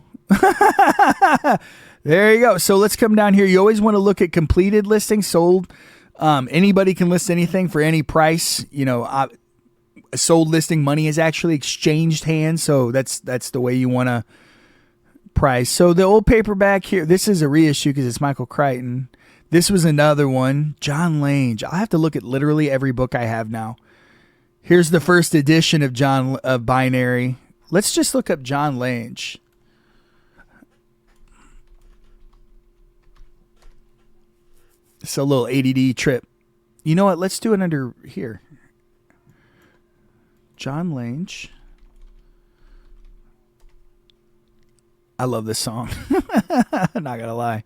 There you go. So let's come down here. You always want to look at completed listings, sold. Anybody can list anything for any price. A sold listing, money is actually exchanged hands. So that's the way you want to price. So the old paperback here, this is a reissue because it's Michael Crichton. This was another one, John Lange. I'll have to look at literally every book I have now. Here's the first edition of Binary. Let's just look up John Lange. It's a little ADD trip. You know what? Let's do it under here. John Lange. I love this song. I'm not gonna lie.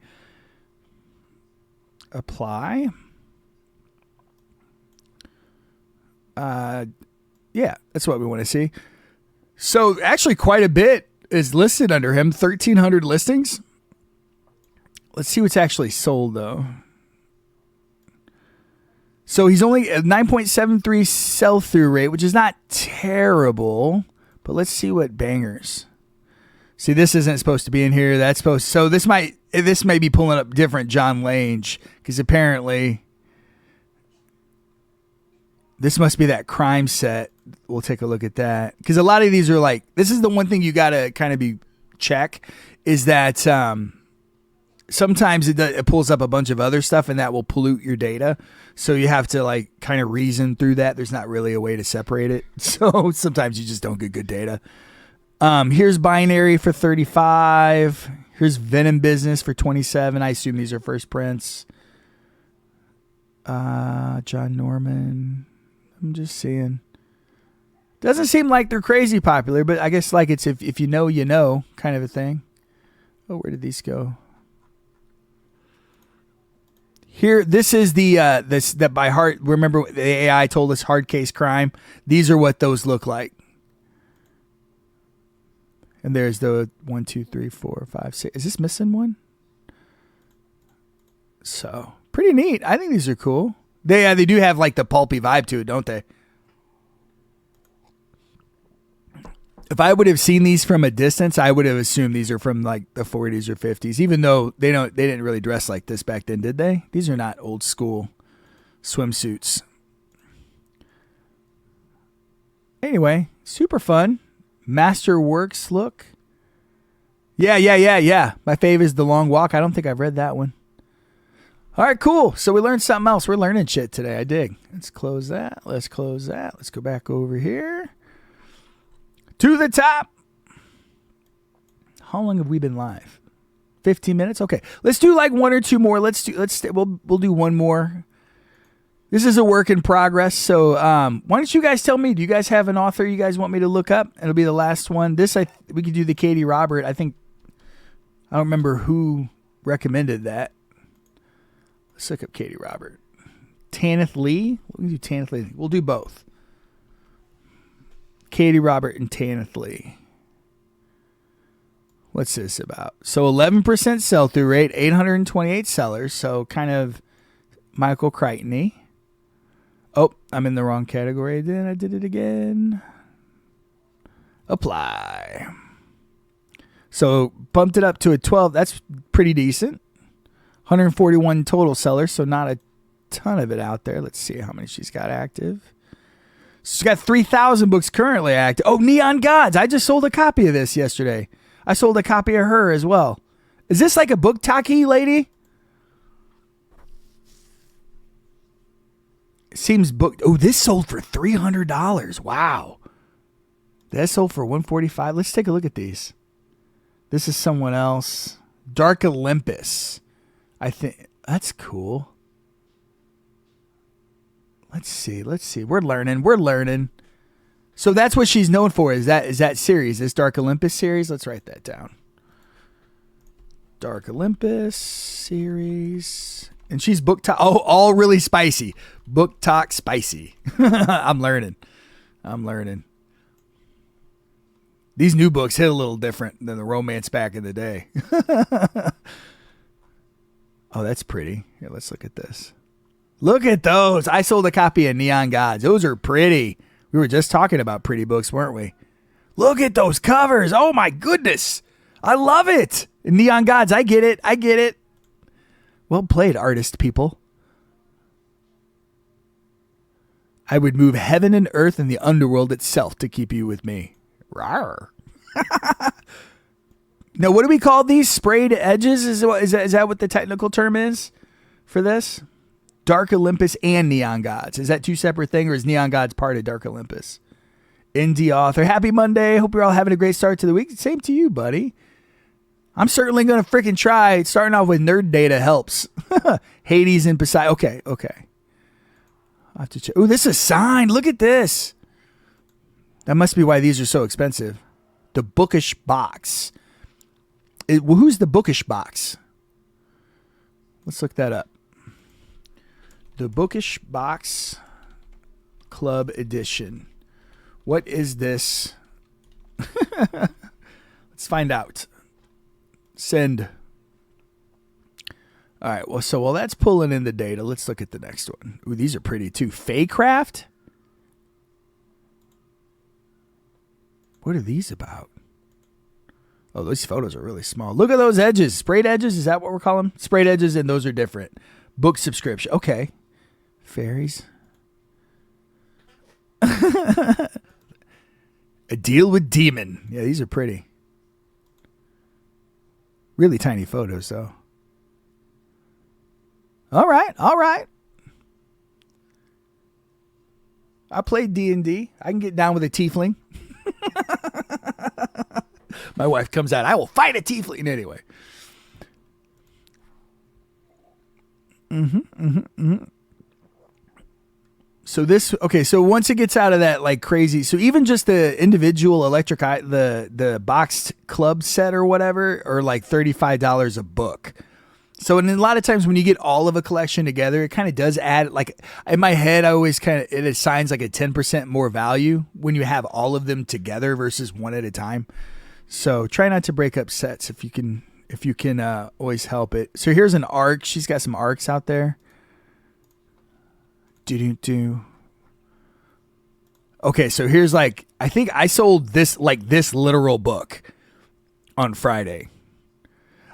Apply. Yeah, that's what we want to see. So actually quite a bit is listed under him. 1,300 listings. Let's see what's actually sold though. So he's only a 9.73 sell-through rate, which is not terrible, but let's see what bangers. See, this isn't supposed to be in here. That's supposed. So this may be pulling up different John Lange because apparently this must be that crime set. We'll take a look at that because a lot of these are like, this is the one thing you got to kind of be check is that sometimes it pulls up a bunch of other stuff and that will pollute your data. So you have to like kind of reason through that. There's not really a way to separate it. So sometimes you just don't get good data. Here's Binary for 35. Here's Venom Business for 27. I assume these are first prints. John Norman. I'm just seeing. Doesn't seem like they're crazy popular, but I guess like it's if you know, you know kind of a thing. Oh, where did these go? Here, this is that by heart. Remember the AI told us Hard Case Crime. These are what those look like. And there's the 1, 2, 3, 4, 5, 6. Is this missing one? So pretty neat. I think these are cool. They do have like the pulpy vibe to it, don't they? If I would have seen these from a distance, I would have assumed these are from like the 40s or 50s, even though they didn't really dress like this back then, did they? These are not old school swimsuits. Anyway, super fun. Masterworks look. Yeah. My fave is The Long Walk. I don't think I've read that one. All right, cool. So we learned something else. We're learning shit today. I dig. Let's close that. Let's go back over here to the top. How long have we been live? 15 minutes? Okay. Let's do like one or two more. We'll do one more. This is a work in progress. So why don't you guys tell me, do you guys have an author you guys want me to look up? It'll be the last one. We could do the Katie Robert. I don't remember who recommended that. Let's look up Katie Robert. Tanith Lee? We can do Tanith Lee. We'll do both. Katie Robert and Tanith Lee. What's this about? So 11% sell-through rate, 828 sellers. So kind of Michael Crichton-y. Oh, I'm in the wrong category. Then I did it again. Apply. So bumped it up to a 12. That's pretty decent. 141 total sellers, so not a ton of it out there. Let's see how many she's got active. She's got 3,000 books currently active. Oh, Neon Gods. I just sold a copy of this yesterday. I sold a copy of her as well. Is this like a book talkie lady? It seems booked. Oh, this sold for $300. Wow. That sold for $145. Let's take a look at these. This is someone else. Dark Olympus. I think that's cool. Let's see. We're learning. So that's what she's known for. Is that series, this Dark Olympus series? Let's write that down. Dark Olympus series. And she's book talk. Oh, all really spicy. Book talk spicy. I'm learning. These new books hit a little different than the romance back in the day. Oh, that's pretty. Here, let's look at this. Look at those. I sold a copy of Neon Gods. Those are pretty. We were just talking about pretty books, weren't we? Look at those covers. Oh, my goodness. I love it. Neon Gods. I get it. Well played, artist people. I would move heaven and earth and the underworld itself to keep you with me. Rawr. Now, what do we call these? Sprayed edges? Is that what the technical term is for this? Dark Olympus and Neon Gods. Is that two separate things, or is Neon Gods part of Dark Olympus? Indie author. Happy Monday. Hope you're all having a great start to the week. Same to you, buddy. I'm certainly going to freaking try. Starting off with nerd data helps. Hades and Poseidon. Okay. I'll have to check. Oh, this is signed. Look at this. That must be why these are so expensive. The Bookish Box. Who's the Bookish Box? Let's look that up. The Bookish Box Club Edition. What is this? Let's find out. Send. All right. Well, so while that's pulling in the data, let's look at the next one. Ooh, these are pretty too. Faycraft? What are these about? Oh, those photos are really small. Look at those edges. Sprayed edges? Is that what we're calling them? Sprayed edges, and those are different. Book subscription. Okay. Fairies. A Deal with Demon. Yeah, these are pretty. Really tiny photos, though. All right. I played D&D. I can get down with a tiefling. My wife comes out. I will fight a tiefling anyway. So once it gets out of that like crazy, so even just the individual electric eye, the boxed club set or whatever, are like $35 a book. So, and a lot of times when you get all of a collection together, it kind of does add, like in my head, I always it assigns like a 10% more value when you have all of them together versus one at a time. So try not to break up sets if you can always help it. So here's an arc. She's got some arcs out there. Oh, Okay, so here's like, I think I sold this literal book on Friday.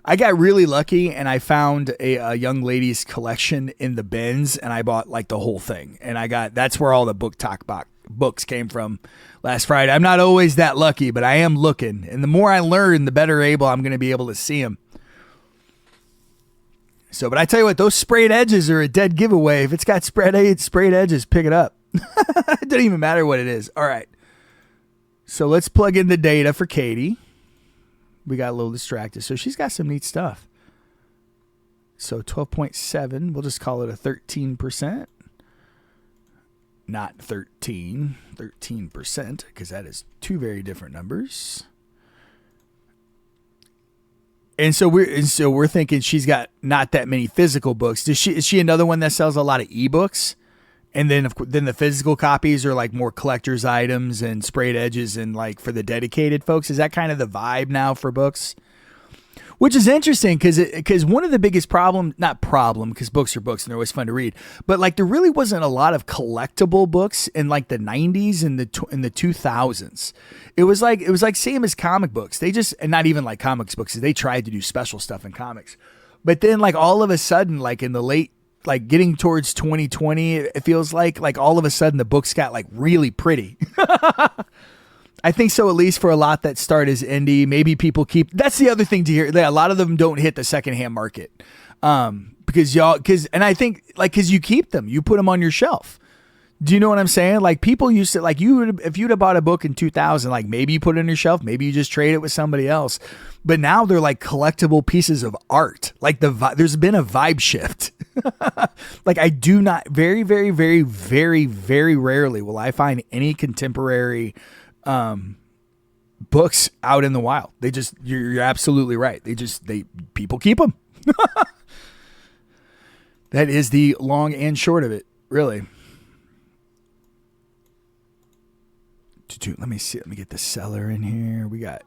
I got really lucky and I found a young lady's collection in the bins and I bought like the whole thing. And that's where all the book talk books came from last Friday. I'm not always that lucky, but I am looking. And the more I learn, the better I'm going to be able to see them. So, but I tell you what, those sprayed edges are a dead giveaway. If it's got sprayed edges, pick it up. It doesn't even matter what it is. All right. So let's plug in the data for Katie. We got a little distracted. So she's got some neat stuff. So 12.7, we'll just call it a 13%. Not 13%, because that is two very different numbers. And so we're thinking she's got not that many physical books. Is she another one that sells a lot of ebooks? And then the physical copies are like more collector's items and sprayed edges and like for the dedicated folks. Is that kind of the vibe now for books? Which is interesting because one of the biggest because books are books and they're always fun to read, but like there really wasn't a lot of collectible books in like the 90s and in the 2000s. It was like same as comic books. They just, and not even like comics books, they tried to do special stuff in comics. But then like all of a sudden, like in the late, like getting towards 2020, it feels like all of a sudden the books got like really pretty. I think so, at least for a lot that start as indie. Maybe people that's the other thing to hear. A lot of them don't hit the secondhand market. Because I think like, cause you keep them, you put them on your shelf. Do you know what I'm saying? Like people used to, like if you'd have bought a book in 2000, like maybe you put it on your shelf, maybe you just trade it with somebody else. But now they're like collectible pieces of art. Like there's been a vibe shift. Like I do not, very, very, very, very, very rarely will I find any contemporary books out in the wild. They just, you're absolutely right. People keep them. That is the long and short of it, really. Let me see. Let me get the seller in here. I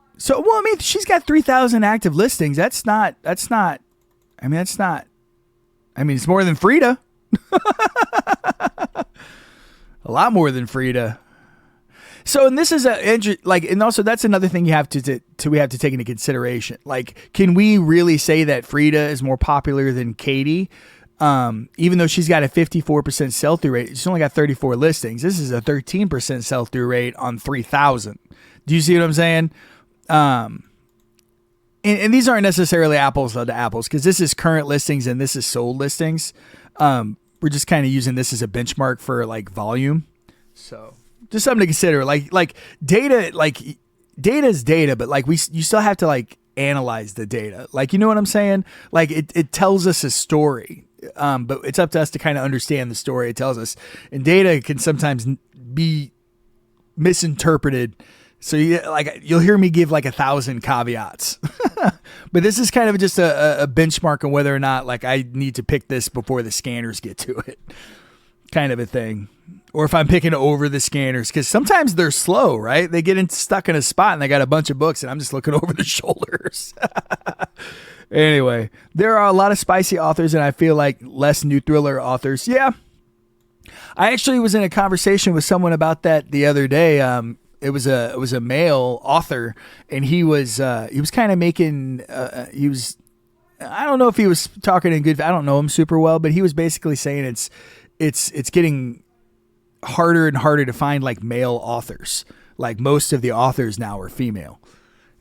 mean, she's got 3,000 active listings. It's more than Frida. A lot more than Frida. So, and this is and also that's another thing we have to take into consideration. Like, can we really say that Frida is more popular than Katie? Even though she's got a 54% sell-through rate, she's only got 34 listings. This is a 13% sell-through rate on 3,000. Do you see what I'm saying? And these aren't necessarily apples to apples because this is current listings and this is sold listings. We're just kind of using this as a benchmark for like volume. So just something to consider. Like data is data, but like you still have to like analyze the data. Like, you know what I'm saying? Like it tells us a story. But it's up to us to kind of understand the story it tells us. And data can sometimes be misinterpreted. So you'll hear me give like 1,000 caveats. But this is kind of just a benchmark on whether or not like I need to pick this before the scanners get to it. Kind of a thing. Or if I'm picking over the scanners, because sometimes they're slow, right? They get stuck in a spot and they got a bunch of books and I'm just looking over the shoulders. Anyway, there are a lot of spicy authors and I feel like less new thriller authors. Yeah. I actually was in a conversation with someone about that the other day. It was a male author and he was kind of making, I don't know if he was talking in good, I don't know him super well, but he was basically saying it's getting harder and harder to find like male authors. Like most of the authors now are female.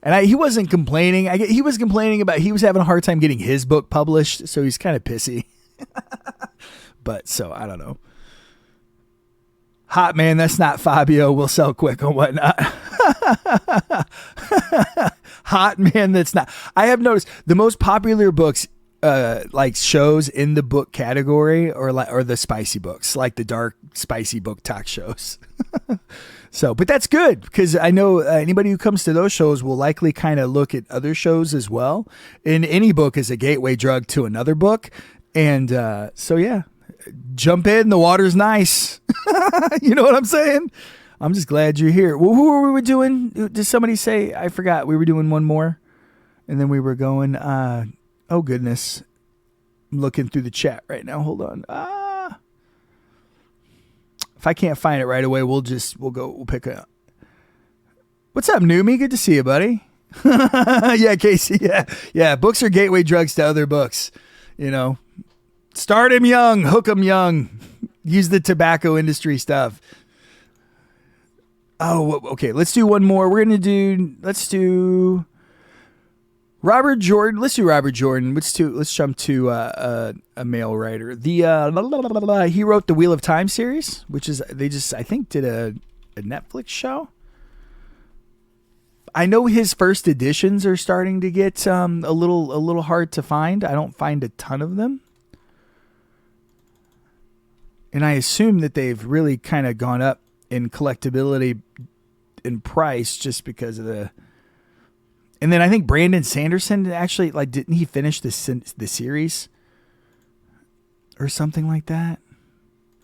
And he wasn't complaining. He was complaining about he was having a hard time getting his book published, so he's kind of pissy. But so I don't know. Hot man, that's not Fabio. We'll sell quick on whatnot. Hot man, that's not. I have noticed the most popular books, like shows in the book category, or the spicy books, like the dark spicy book talk shows. So, but that's good because I know anybody who comes to those shows will likely kind of look at other shows as well. And any book is a gateway drug to another book. And so, yeah, jump in. The water's nice. You know what I'm saying? I'm just glad you're here. Well, who were we doing? Did somebody say? I forgot. We were doing one more. And then we were going, oh, goodness. I'm looking through the chat right now. Hold on. If I can't find it right away, we'll pick it up. What's up, Numi? Good to see you, buddy. Yeah, Casey. Yeah. Books are gateway drugs to other books. You know, start them young, hook them young. Use the tobacco industry stuff. Oh, okay. Let's do one more. Let's do Robert Jordan. Let's do Robert Jordan. Let's jump to a male writer. He wrote the Wheel of Time series, which is I think did a Netflix show. I know his first editions are starting to get a little hard to find. I don't find a ton of them. And I assume that they've really kind of gone up in collectability in price just because of the... And then I think Brandon Sanderson actually, didn't he finish the series? Or something like that?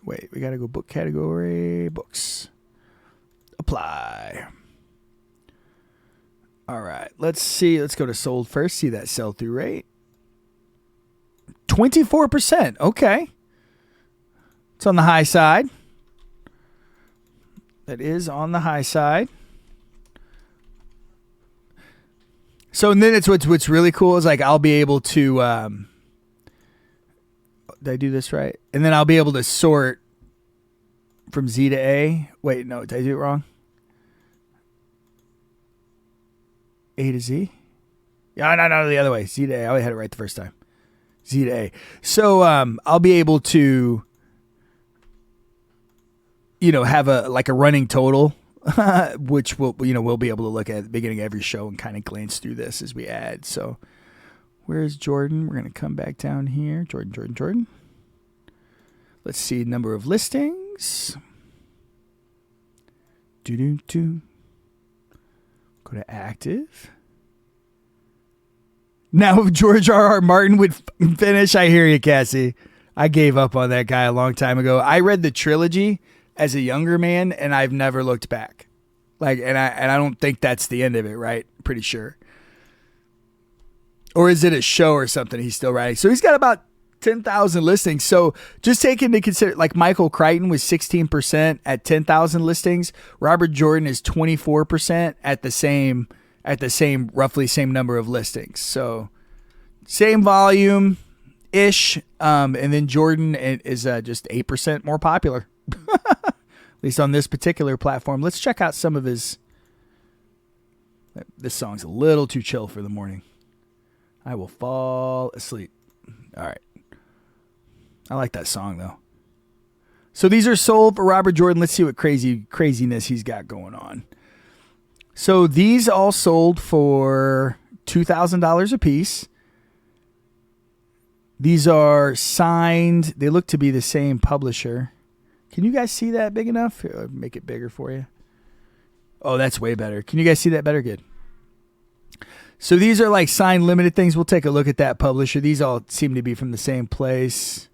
Wait, we got to go book category, books. Apply. All right, let's see. Let's go to sold first. See that sell-through rate. 24%. Okay. It's on the high side. That is on the high side. So, and then it's what's really cool is I'll be able to, did I do this right? And then I'll be able to sort from Z to A. Wait, no, did I do it wrong? A to Z? Yeah, no, the other way. Z to A. I had it right the first time. Z to A. So I'll be able to, have a running total, which we'll be able to look at the beginning of every show and kind of glance through this as we add. So where's Jordan? We're going to come back down here. Jordan. Let's see number of listings. Go to active. Now, if George R.R. Martin would finish, I hear you, Cassie. I gave up on that guy a long time ago. I read the trilogy as a younger man, and I've never looked back. And I don't think that's the end of it, right? Pretty sure. Or is it a show or something he's still writing? So he's got about 10,000 listings. So just take into consider, Michael Crichton was 16% at 10,000 listings. Robert Jordan is 24% at the same roughly same number of listings. So same volume ish. And then Jordan is just 8% more popular, at least on this particular platform. Let's check out some of his. This song's a little too chill for the morning. I will fall asleep. All right. I like that song, though. So these are sold for Robert Jordan. Let's see what craziness he's got going on. So these all sold for $2,000 a piece. These are signed. They look to be the same publisher. Can you guys see that big enough? Here, I'll make it bigger for you. Oh, that's way better. Can you guys see that better? Good. So these are signed limited things. We'll take a look at that publisher. These all seem to be from the same place.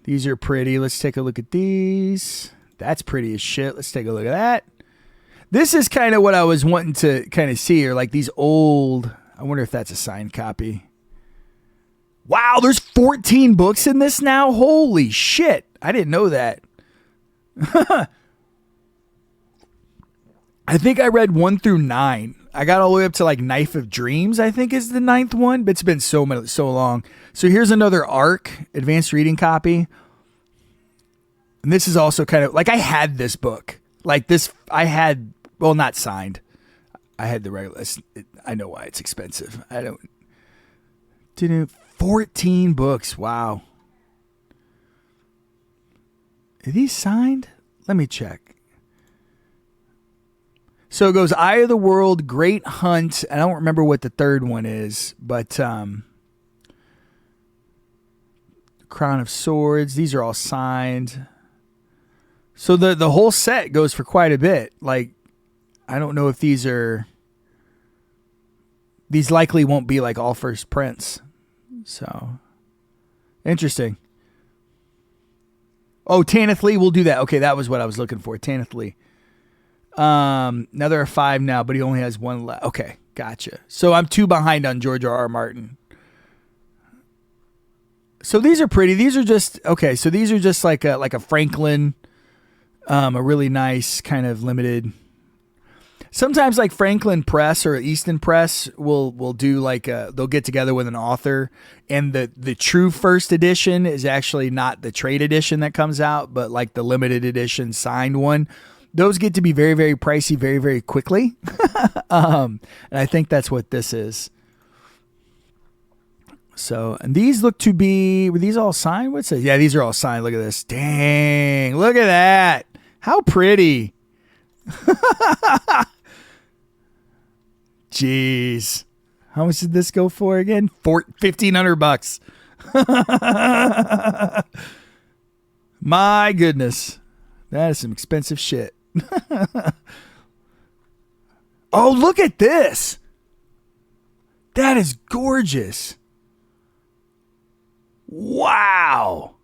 These are pretty. Let's take a look at these. That's pretty as shit. Let's take a look at that. This is kind of what I was wanting to kind of see, or these old. I wonder if that's a signed copy. Wow, there's 14 books in this now. Holy shit. I didn't know that. I think I read 1 through 9. I got all the way up to Knife of Dreams, I think is the 9th one, but it's been so long. So here's another ARC, advanced reading copy. And this is also kind of I had this book. Not signed. I had the regular. I know why it's expensive. 14 books. Wow. Are these signed? Let me check. So it goes Eye of the World, Great Hunt. I don't remember what the third one is, but Crown of Swords. These are all signed. So the whole set goes for quite a bit. I don't know if these likely won't be all first prints. So interesting. Oh, Tanith Lee, we'll do that. Okay, that was what I was looking for. Tanith Lee. Now there are 5 now, but he only has 1 left. Okay, gotcha. So I'm 2 behind on George R.R. Martin. So these are pretty. These are just okay. So these are just like a Franklin A really nice kind of limited. Sometimes like Franklin Press or Easton Press will do like they'll get together with an author, and the true first edition is actually not the trade edition that comes out, but like the limited edition signed one. Those get to be very, very pricey very, very quickly. And I think that's what this is. So, and these look to be, were these all signed? What's it? Yeah, these are all signed. Look at this. Dang, look at that. How pretty. Jeez. How much did this go for again? $1,500. My goodness. That is some expensive shit. Oh, look at this. That is gorgeous. Wow.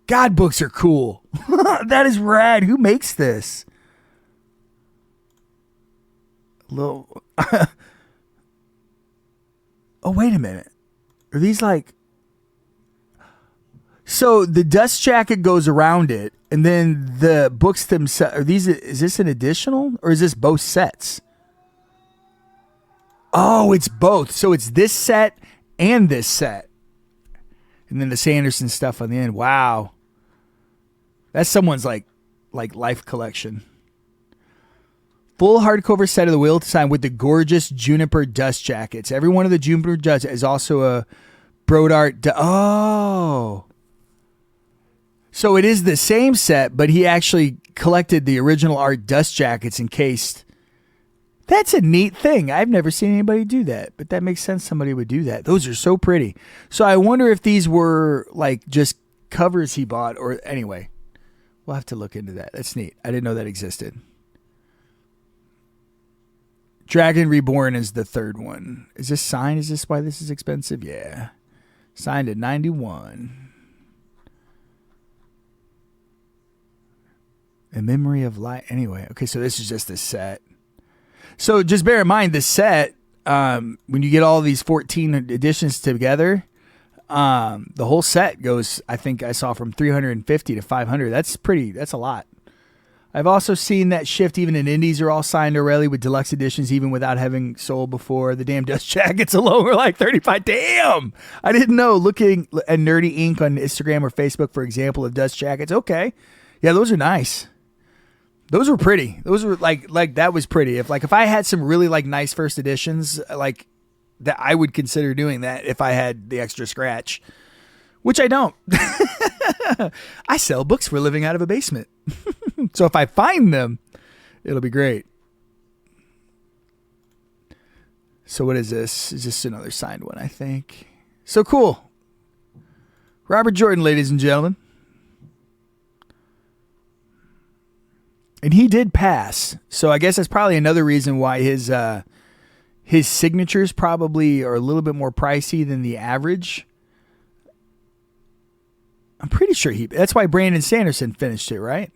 God, books are cool. That is rad. Who makes this? Little. Oh, wait a minute. Are these like... So the dust jacket goes around it, and then the books themselves, are these, is this an additional, or is this both sets? Oh, it's both. So it's this set and this set. And then the Sanderson stuff on the end. Wow. That's someone's like life collection. Full hardcover set of the Wheel of Time with the gorgeous Juniper dust jackets. Every one of the Juniper dust is also a Brodart. Oh. So it is the same set, but he actually collected the original art dust jackets encased. That's a neat thing. I've never seen anybody do that, but that makes sense somebody would do that. Those are so pretty. So I wonder if these were like just covers he bought, or anyway, we'll have to look into that. That's neat. I didn't know that existed. Dragon Reborn is the third one. Is this signed? Is this why this is expensive? Yeah. Signed at 91. A Memory of Light. Anyway, okay, so this is just a set. So just bear in mind, the set, when you get all these 14 editions together, the whole set goes, I think I saw from 350 to 500. That's a lot. I've also seen that shift. Even in indies are all signed already with deluxe editions, even without having sold before. The damn dust jackets alone were like 35. Damn! I didn't know. Looking at Nerdy Ink on Instagram or Facebook, for example, of dust jackets. Okay. Yeah, those are nice. Those were pretty. Those were like that was pretty. If I had some really like nice first editions, like that, I would consider doing that if I had the extra scratch, which I don't. I sell books for a living out of a basement. So if I find them, it'll be great. So what is this? Is this another signed one, I think? So cool. Robert Jordan, ladies and gentlemen. And he did pass. So I guess that's probably another reason why his signatures probably are a little bit more pricey than the average. I'm pretty sure that's why Brandon Sanderson finished it, right?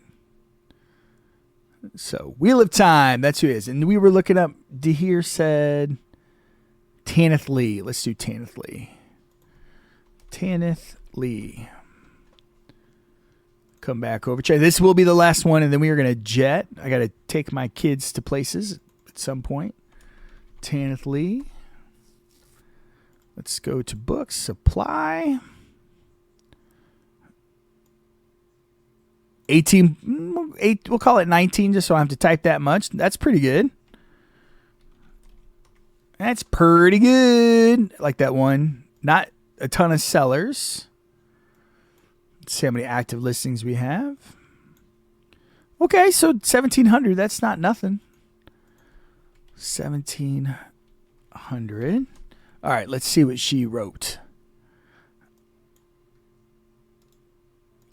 So Wheel of Time, that's who it is. And we were looking up, Dahir said Tanith Lee. Let's do Tanith Lee. Tanith Lee. Come back over. This will be the last one, and then we are going to jet. I got to take my kids to places at some point. Tanith Lee. Let's go to books, supply. 18, we'll call it 19 just so I have to type that much. That's pretty good. That's pretty good. I like that one. Not a ton of sellers. Let's see how many active listings we have. Okay, so 1,700. That's not nothing. 1,700. All right, let's see what she wrote.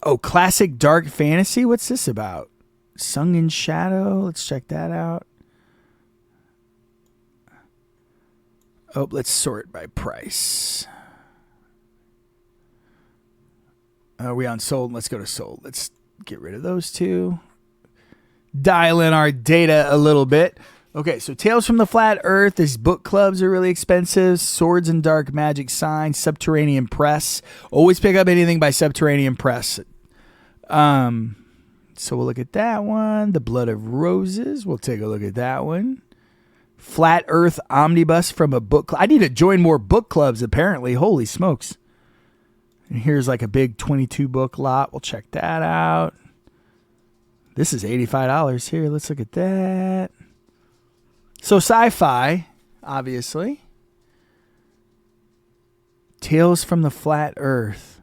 Oh, classic dark fantasy. What's this about? Sung in Shadow. Let's check that out. Oh, let's sort by price. Are we on sold? Let's go to sold. Let's get rid of those two. Dial in our data a little bit. Okay, so Tales from the Flat Earth. These book clubs are really expensive. Swords and Dark Magic Signs, Subterranean Press. Always pick up anything by Subterranean Press. So we'll look at that one. The Blood of Roses. We'll take a look at that one. Flat Earth Omnibus from a book club. I need to join more book clubs, apparently. Holy smokes. And here's like a big 22 book lot. We'll check that out. This is $85 here. Let's look at that. So sci-fi, obviously. Tales from the Flat Earth.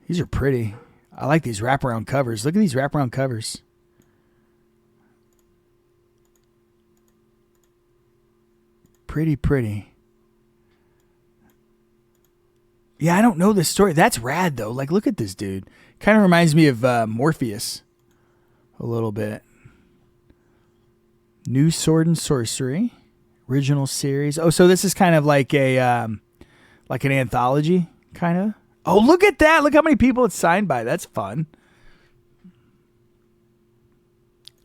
These are pretty. I like these wraparound covers. Look at these wraparound covers. Pretty, pretty. Yeah, I don't know this story. That's rad, though. Like, look at this dude. Kind of reminds me of Morpheus a little bit. New Sword and Sorcery. Original series. Oh, so this is kind of like an anthology, kind of. Oh, look at that. Look how many people it's signed by. That's fun.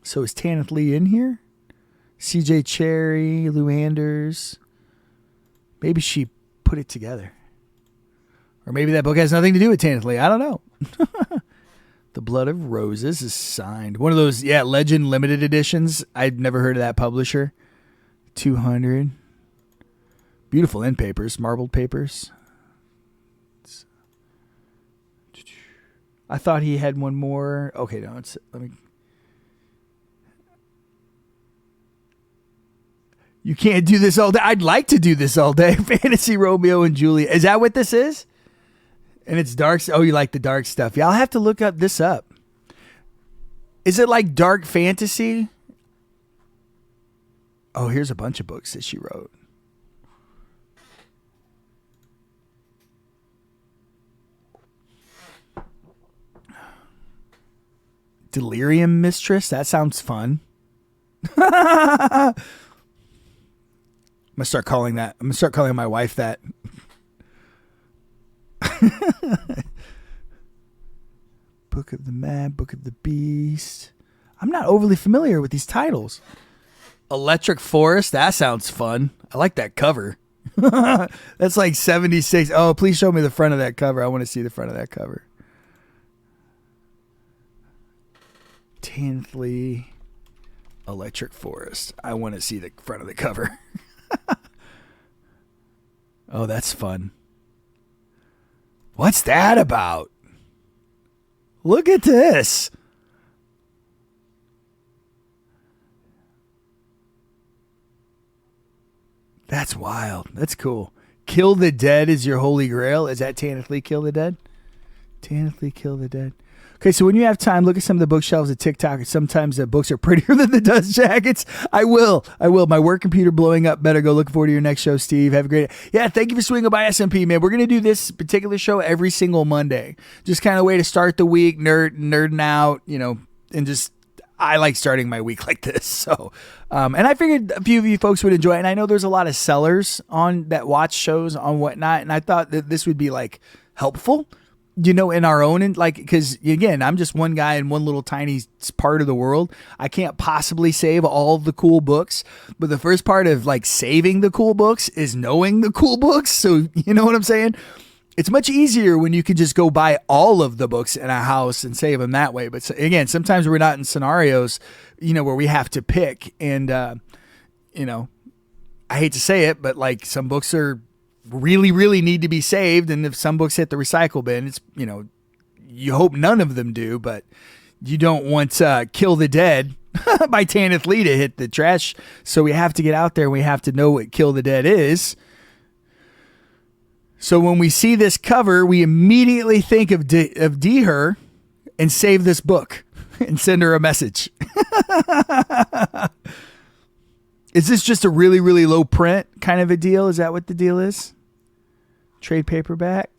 So is Tanith Lee in here? CJ Cherry, Lou Anders. Maybe she put it together. Or maybe that book has nothing to do with Tanith Lee. I don't know. The Blood of Roses is signed. One of those, Legend limited editions. I'd never heard of that publisher. 200. Beautiful end papers, marbled papers. I thought he had one more. Okay, no, let me. You can't do this all day. I'd like to do this all day. Fantasy Romeo and Juliet. Is that what this is? And it's dark. Oh, you like the dark stuff. Yeah, I'll have to look this up. Is it like dark fantasy? Oh, here's a bunch of books that she wrote. Delirium Mistress. That sounds fun. I'm gonna start calling my wife that. Book of the Mad, Book of the Beast. I'm not overly familiar with these titles. Electric Forest. That sounds fun. I like that cover. That's like 76. Oh, please show me the front of that cover. I want to see the front of that cover. Tanith Lee, Electric Forest. I want to see the front of the cover. Oh, that's fun. What's that about? Look at this. That's wild. That's cool. Kill the Dead is your holy grail. Is that Tanith Lee, Kill the Dead? Tanith Lee, Kill the Dead. Okay, so when you have time, look at some of the bookshelves at TikTok. Sometimes the books are prettier than the dust jackets. I will. My work computer blowing up. Better go. Looking forward to your next show, Steve. Have a great day. Yeah, thank you for swinging by SMP, man. We're going to do this particular show every single Monday. Just kind of way to start the week, nerding out, and just, I like starting my week like this. So, and I figured a few of you folks would enjoy it. And I know there's a lot of sellers on that watch shows on whatnot. And I thought that this would be like helpful. In our own, and like, because again, I'm just one guy in one little tiny part of the world. I can't possibly save all the cool books, but the first part of like saving the cool books is knowing the cool books. So you know what I'm saying? It's much easier when you can just go buy all of the books in a house and save them that way. But again, sometimes we're not in scenarios, where we have to pick, and I hate to say it, but like some books are really, really need to be saved. And if some books hit the recycle bin, it's, you hope none of them do, but you don't want Kill the Dead by Tanith Lee to hit the trash. So we have to get out there and we have to know what Kill the Dead is. So when we see this cover, we immediately think of Deher and save this book and send her a message. Is this just a really, really low print kind of a deal? Is that what the deal is? Trade paperback?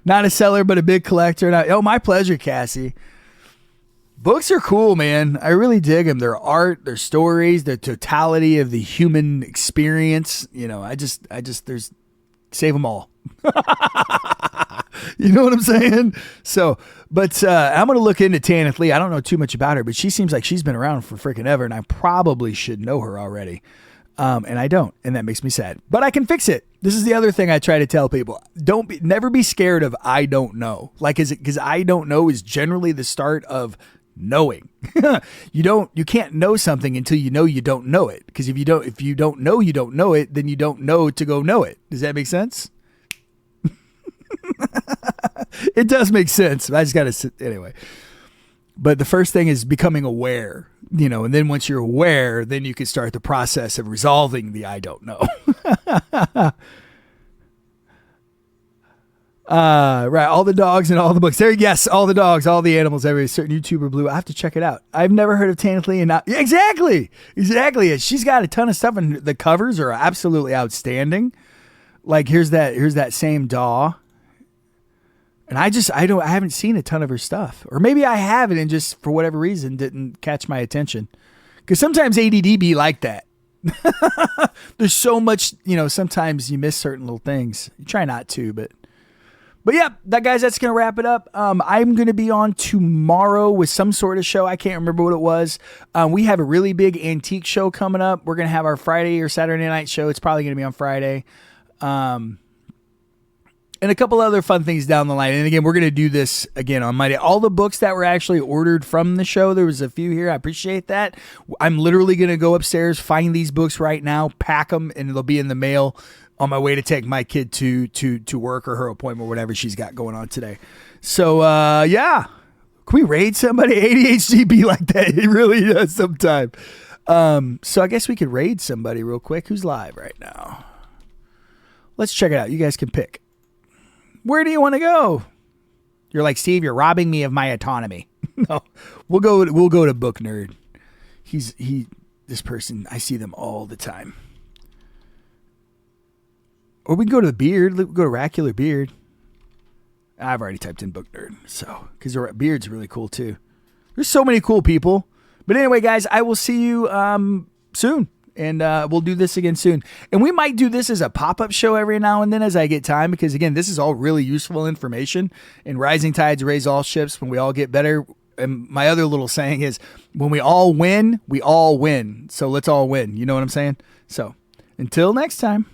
Not a seller, but a big collector. My pleasure, Cassie. Books are cool, man. I really dig them. Their art, their stories, the totality of the human experience. I just save them all. You know what I'm saying? So, but I'm going to look into Tanith Lee. I don't know too much about her, but she seems like she's been around for freaking ever, and I probably should know her already. And I don't, and that makes me sad. But I can fix it. This is the other thing I try to tell people. Never be scared of I don't know. Like, because I don't know is generally the start of knowing. You can't know something until you know you don't know it. Because if you don't know you don't know it, then you don't know to go know it. Does that make sense? It does make sense. I just got to anyway. But the first thing is becoming aware, and then once you're aware, then you can start the process of resolving the I don't know. Right. All the dogs and all the books there. Yes. All the dogs, all the animals, every certain YouTuber blue. I have to check it out. I've never heard of Tanith Lee and not. Yeah, exactly. She's got a ton of stuff and the covers are absolutely outstanding. Like here's that same DAW. And I haven't seen a ton of her stuff, or maybe I haven't and just for whatever reason didn't catch my attention. Cause sometimes ADD be like that. There's so much, sometimes you miss certain little things. You try not to, but yeah, that's going to wrap it up. I'm going to be on tomorrow with some sort of show. I can't remember what it was. We have a really big antique show coming up. We're going to have our Friday or Saturday night show. It's probably going to be on Friday. And a couple other fun things down the line. And again, we're going to do this again on Monday. All the books that were actually ordered from the show, there was a few here. I appreciate that. I'm literally going to go upstairs, find these books right now, pack them, and they'll be in the mail on my way to take my kid to work or her appointment or whatever she's got going on today. So, yeah. Can we raid somebody? ADHD be like that. It really does sometimes. So I guess we could raid somebody real quick. Who's live right now? Let's check it out. You guys can pick. Where do you want to go? You're like, Steve, you're robbing me of my autonomy. No, we'll go to Book Nerd. This person, I see them all the time. Or we can go to the Beard. Go to Racular Beard. I've already typed in Book Nerd. So, because Beard's really cool too. There's so many cool people. But anyway, guys, I will see you soon. And we'll do this again soon. And we might do this as a pop-up show every now and then as I get time. Because, again, this is all really useful information. And rising tides raise all ships when we all get better. And my other little saying is, when we all win, we all win. So let's all win. You know what I'm saying? So until next time.